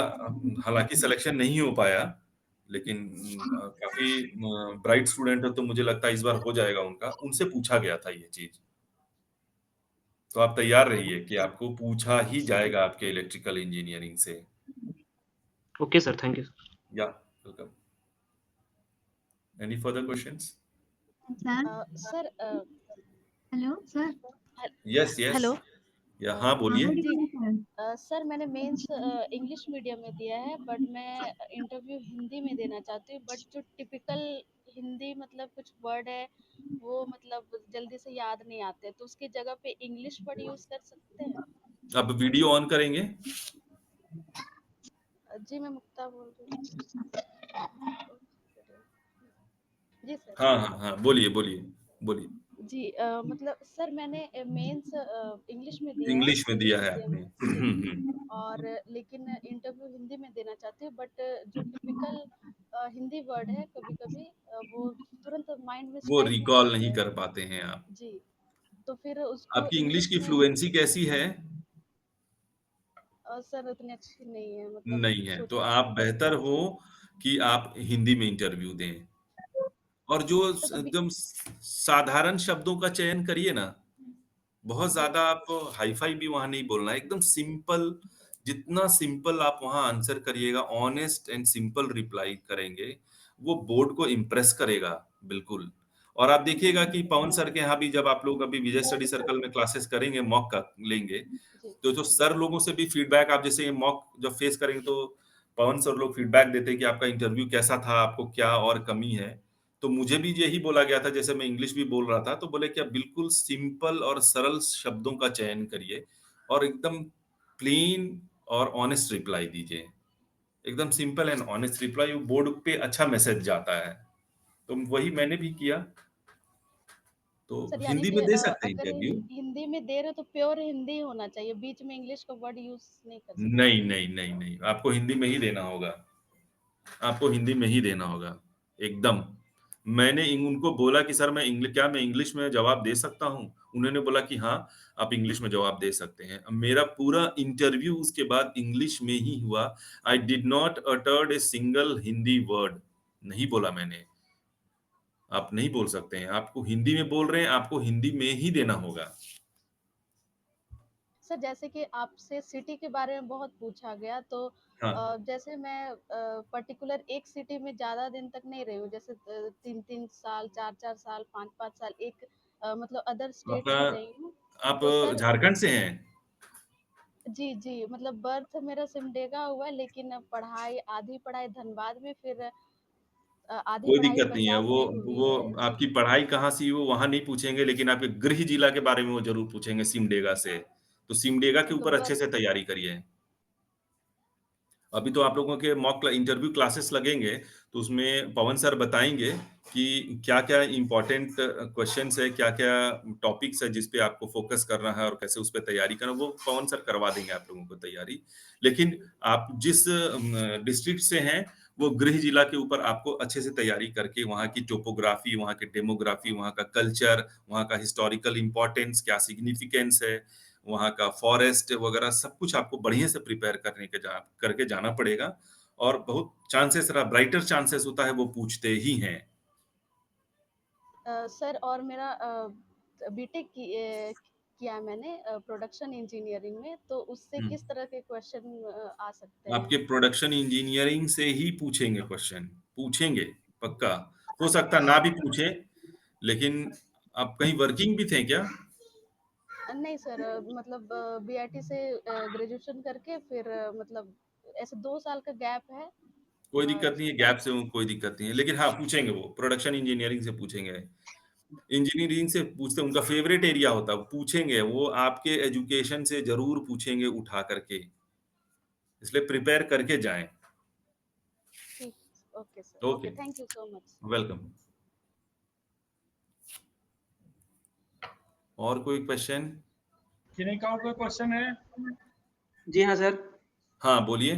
हालांकि सिलेक्शन नहीं हो पाया, लेकिन काफी ब्राइट स्टूडेंट है, तो मुझे लगता है इस बार हो जाएगा उनका। उनसे पूछा गया था ये चीज, तो आप तैयार रहिए कि आपको पूछा ही जाएगा आपके इलेक्ट्रिकल इंजीनियरिंग से। Okay, sir. Thank you. Yeah, welcome. Any further questions? Sir hello sir. Yes, yes. Hello Yeah, हाँ बोलिए। जी सर मैंने मेंस इंग्लिश मीडियम में दिया है बट मैं इंटरव्यू हिंदी में देना चाहती हूँ बट जो टिपिकल हिंदी मतलब कुछ वर्ड है वो मतलब जल्दी से याद नहीं आते तो उसकी जगह पे इंग्लिश वर्ड यूज कर सकते हैं। अब वीडियो ऑन करेंगे। जी मैं मुक्ता बोल रही हूँ। जी सर। हाँ हाँ हाँ, बोलिए बोलिए बोलिए। जी मतलब सर मैंने मेंस इंग्लिश में दिया है इंग्लिश में इंग्लिश दिया है मीडियम आपने। में जी और लेकिन इंटरव्यू हिंदी में देना चाहती हूँ बट जो टिपिकल हिंदी वर्ड है कभी कभी वो तुरंत माइंड में वो स्ट्राइक नहीं रिकॉल होते नहीं हैं। कर पाते हैं आप। जी तो फिर उसको आपकी इंग्लिश इंग्लिश की में फ्लुएंसी कैसी है? सर उतनी अच्छी नहीं है मतलब नहीं है, तो छोटा आप सा। बेहतर हो कि आप हिंदी में इंटरव्यू दें। और जो तो कभी एकदम साधारण शब्दों का चयन करिए ना, बहुत जी ज्यादा आपको हाई-फाई भी वहाँ नहीं बोलना है, एकदम सिंपल, जितना सिंपल आप वहाँ आंसर करिएगा, ऑनेस्ट एंड सिंपल रिप्लाई करेंगे, वो बोर्ड को इम्प्रेस करेगा, बिल्कुल। और आप देखिएगा कि पवन सर के यहाँ भी जब आप लोग अभी विजय स्टडी सर्कल में क्लासेस करेंगे, मॉक का लेंगे, जी तो जो सर लोगों से भी फीडबैक आप जैसे मॉक जब फेस करेंगे तो पवन सर लोग फीडबैक देते हैं कि आपका इंटरव्यू कैसा था, आपको क्या और कमी है। तो मुझे भी यही बोला गया था, जैसे मैं इंग्लिश भी बोल रहा था, तो बोले कि आप बिल्कुल सिंपल और सरल शब्दों का चयन करिए और एकदम प्लेन और ऑनेस्ट रिप्लाई दीजिए। एकदम simple and honest reply, board पे अच्छा मैसेज जाता है। तो वही मैंने भी किया। तो सर यानी हिंदी कि में दे सकते हैं अगर इंटरव्यू। हिंदी में दे रहे हो तो प्योर हिंदी होना चाहिए बीच में इंग्लिश का वर्ड यूज नहीं कर सकते। नहीं, नहीं, नहीं, नहीं, आपको हिंदी में ही देना होगा। आपको हिंदी में ही देना होगा, एकदम। मैंने उनको बोला कि सर मैं इंग्लिश में जवाब दे सकता हूँ? उन्होंने बोला कि हाँ, आप इंग्लिश में जवाब दे सकते हैं। अब मेरा पूरा इंटरव्यू उसके बाद इंग्लिश में ही हुआ। I did not uttered a single Hindi word. नहीं बोला मैंने। आप नहीं बोल सकते हैं। आपको हिंदी में बोल रहे हैं, आपको हिंदी में ही देना होगा। सर जैसे कि आपसे सिटी के बारे में बहुत पूछा गया तो हाँ, जैसे मैं पर्टिकुलर एक सिटी में ज्यादा दिन तक नहीं रही हूँ जैसे 3-3 साल 4-4 साल 5-5 साल एक मतलब अदर स्टेट आपका से रही हूँ। आप तो सर झारखंड से हैं? जी जी मतलब बर्थ मेरा सिमडेगा हुआ है लेकिन पढ़ाई आधी पढ़ाई धनबाद में फिर आधी कोई पढ़ाई दिक्कत नहीं है। पंजाब वो में हुई वो है जी। आपकी पढ़ाई कहाँ से हुई वो वहाँ नहीं पूछेंगे, लेकिन आपके गृह जिला के बारे में वो ज़रूर पूछेंगे, सिमडेगा से। तो सिमडेगा के तो ऊपर अच्छे बर्थ से तैयारी करिए। अभी तो आप लोगों के इंटरव्यू क्लासेस लगेंगे, तो उसमें पवन सर बताएँगे कि क्या-क्या इम्पोर्टेंट क्वेश्चन्स है, क्या-क्या टॉपिक्स है जिस पे आपको फ़ोकस करना है और कैसे उस पे तैयारी करना है, वो पवन सर करवा देंगे आप लोगों को तैयारी। लेकिन आप जिस डिस्ट्रिक्ट से हैं, वो गृह जिला के ऊपर आपको अच्छे से तैयारी करके वहाँ की टोपोग्राफी, वहाँ की डेमोग्राफी, वहाँ का कल्चर, वहाँ का हिस्टोरिकल इम्पोर्टेंस, क्या सिग्निफिकेंस है, वहाँ का फॉरेस्ट वगैरह सब कुछ आपको बढ़िया से प्रिपेयर करके जाना पड़ेगा और बहुत चांसेस रहा ब्राइटर चांसेस होता है वो पूछते ही हैं। सर और मेरा बीटेक किया मैंने प्रोडक्शन इंजीनियरिंग में तो उससे हुँ। किस तरह के क्वेश्चन आ सकते हैं। आपके प्रोडक्शन इंजीनियरिंग से ही पूछेंगे क्वेश्चन, पूछेंगे पक्का। हो सकता ना भी पूछें, लेकिन आप कहीं वर्किंग भी थे क्या? नहीं सर मतलब बीआईटी से ग्रेजुएशन करके फिर मतलब ऐसे 2 साल का गैप है कोई दिक्कत नहीं उसके है, बाद गैप से कोई दिक्कत नहीं है, लेकिन हाँ, पूछेंगे वो, प्रोडक्शन इंजीनियरिंग से पूछेंगे। इंजीनियरिंग से पूछते हैं, उनका फेवरेट एरिया होता है, पूछेंगे, वो आपके एजुकेशन से ज़रूर पूछेंगे उठा करके, इसलिए प्रिपेयर करके जाएँ। ठीक okay sir okay, okay thank you so much. Welcome. और कोई क्वेश्चन? किन्हीं का और कोई क्वेश्चन है? जी हाँ सर। हाँ, बोलिए।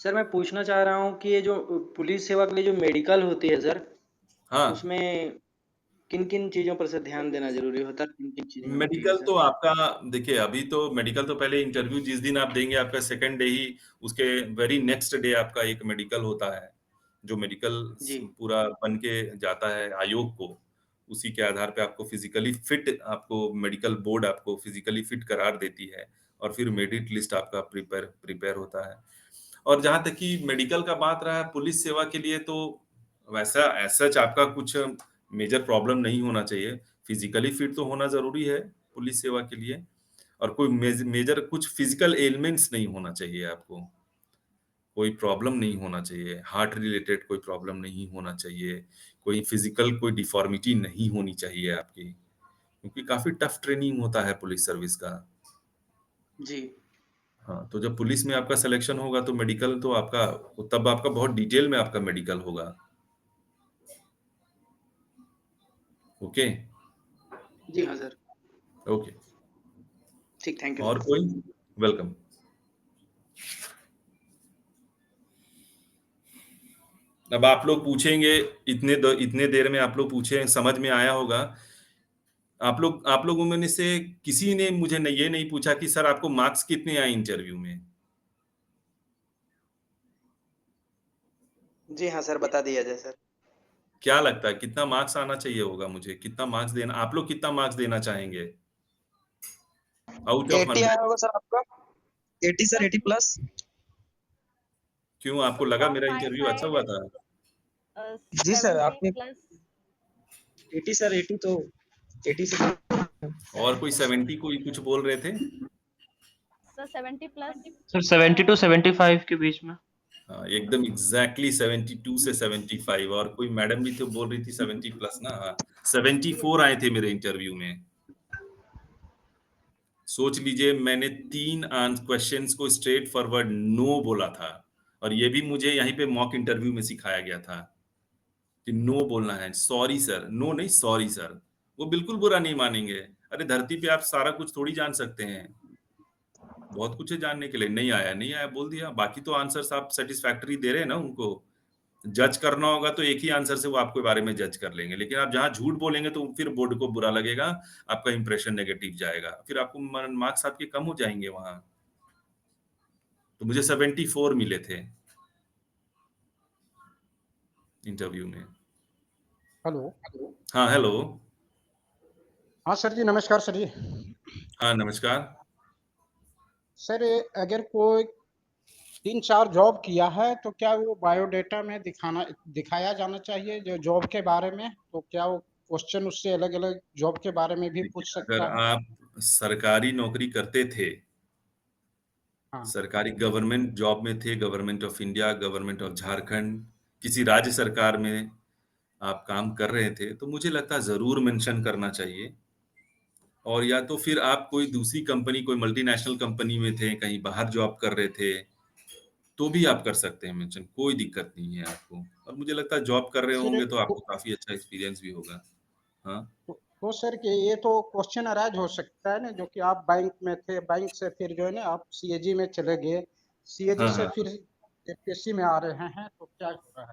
सर मैं पूछना चाह रहा हूँ कि ये जो पुलिस सेवा के लिए जो मेडिकल होती है सर, हाँ, उसमें किन-किन चीज़ों पर सर ध्यान देना ज़रूरी होता है? किन-किन चीज़ें होती हैं मेडिकल सर? तो आपका देखिए अभी तो मेडिकल तो पहले इंटरव्यू जिस दिन आप देंगे आपका सेकंड डे ही उसके वेरी नेक्स्ट डे आपका एक मेडिकल होता है, जो मेडिकल जी। पूरा बन के जाता है आयोग को। उसी के आधार पे आपको फिजिकली फिट आपको मेडिकल बोर्ड आपको फिजिकली फिट करार देती है और फिर मेरिट लिस्ट आपका प्रिपेयर प्रिपेयर होता है। और जहाँ तक कि मेडिकल का बात रहा है पुलिस सेवा के लिए, तो वैसा एज सच आपका कुछ मेजर प्रॉब्लम नहीं होना चाहिए। फिजिकली फिट तो होना ज़रूरी है पुलिस सेवा के लिए, और कोई मेजर कुछ फिजिकल एलिमेंट्स नहीं होना चाहिए आपको। कोई प्रॉब्लम नहीं होना चाहिए, हार्ट रिलेटेड कोई प्रॉब्लम नहीं होना चाहिए, कोई फिजिकल कोई डिफॉर्मिटी नहीं होनी चाहिए आपकी, क्योंकि काफ़ी टफ ट्रेनिंग होता है पुलिस सर्विस का। जी। हाँ, तो जब पुलिस में आपका सिलेक्शन होगा तो मेडिकल तो आपका, तब आपका बहुत डिटेल में आपका मेडिकल होगा। ओके? जी हाँ सर। ओके। ठीक, थैंक यू और सर। कोई? वेलकम। अब आप लोग पूछेंगे, इतने देर में आप लोग पूछे, समझ में आया होगा। आप लोगों में से किसी ने मुझे ये नहीं पूछा कि सर आपको मार्क्स कितने आए इंटरव्यू में? जी हाँ सर, बता दिया जाए सर। क्या लगता है कितना मार्क्स आना चाहिए होगा मुझे? कितना मार्क्स देना, आप लोग कितना मार्क्स देना चाहेंगे? Out of 80 100? आया होगा सर आपका? 80 सर, 80 प्लस? क्यों, आपको लगा मेरा इंटरव्यू अच्छा हुआ था? जी सर, 70 आपने प्लस 80 सर, 80 तो 80 से और कोई 70 कोई कुछ बोल रहे थे? सर 70 प्लस सर 70 टू 75 के बीच में। हाँ, एकदम एग्जैक्टली 72 से 75। और कोई मैडम भी तो बोल रही थी 70 प्लस ना। हाँ, 74 आए थे मेरे इंटरव्यू में। सोच लीजिए, मैंने 3 क्वेश्चंस को स्ट्रेट फॉरवर्ड नो बोला था, और ये भी मुझे यहीं पे मॉक इंटरव्यू में सिखाया गया था कि नो बोलना है। सॉरी सर, नो नहीं सॉरी सर। वो बिल्कुल बुरा नहीं मानेंगे। अरे धरती पे आप सारा कुछ थोड़ी जान सकते हैं, बहुत कुछ है जानने के लिए। नहीं आया नहीं आया बोल दिया, बाकी तो आंसर्स आप सेटिस्फैक्टरी दे रहे हैं ना उनको। जज करना होगा तो एक ही आंसर से वो आपके बारे में जज कर लेंगे, लेकिन आप जहाँ झूठ बोलेंगे तो फिर बोर्ड को बुरा लगेगा, आपका इंप्रेशन नेगेटिव जाएगा, फिर आपको मार्क्स आपके कम हो जाएंगे वहां। तो मुझे 74 मिले थे इंटरव्यू में। हेलो। हाँ हेलो। हाँ सर जी, नमस्कार सर जी। हाँ नमस्कार। सर अगर कोई 3-4 जॉब किया है तो क्या वो बायोडाटा में दिखाया जाना चाहिए जो जॉब के बारे में? तो क्या वो क्वेश्चन उससे अलग-अलग जॉब के बारे में भी पूछ देखिए, अगर सकता है? आप सरकारी नौकरी करते थे, हाँ। सरकारी गवर्नमेंट जॉब में थे, government of India, government of Jharkhand, किसी राज्य सरकार में आप काम कर रहे थे, तो मुझे लगता है ज़रूर मेंशन करना चाहिए। और या तो फिर आप कोई दूसरी कंपनी, कोई मल्टीनेशनल कंपनी में थे, कहीं बाहर जॉब कर रहे थे, तो भी आप कर सकते हैं मेंशन, कोई दिक्कत नहीं है आपको। और मुझे लगता है जॉब कर रहे फिर होंगे तो आपको काफ़ी अच्छा एक्सपीरियंस भी होगा। हाँ? तो सर कि ये तो क्वेश्चन अराइज हो सकता है ना, जो कि आप बैंक में थे, बैंक से फिर जो है ना आप सीएजी में चले गए, सीएजी हाँ, से हाँ। फिर एफपीएससी में आ रहे हैं, तो क्या हो रहा है?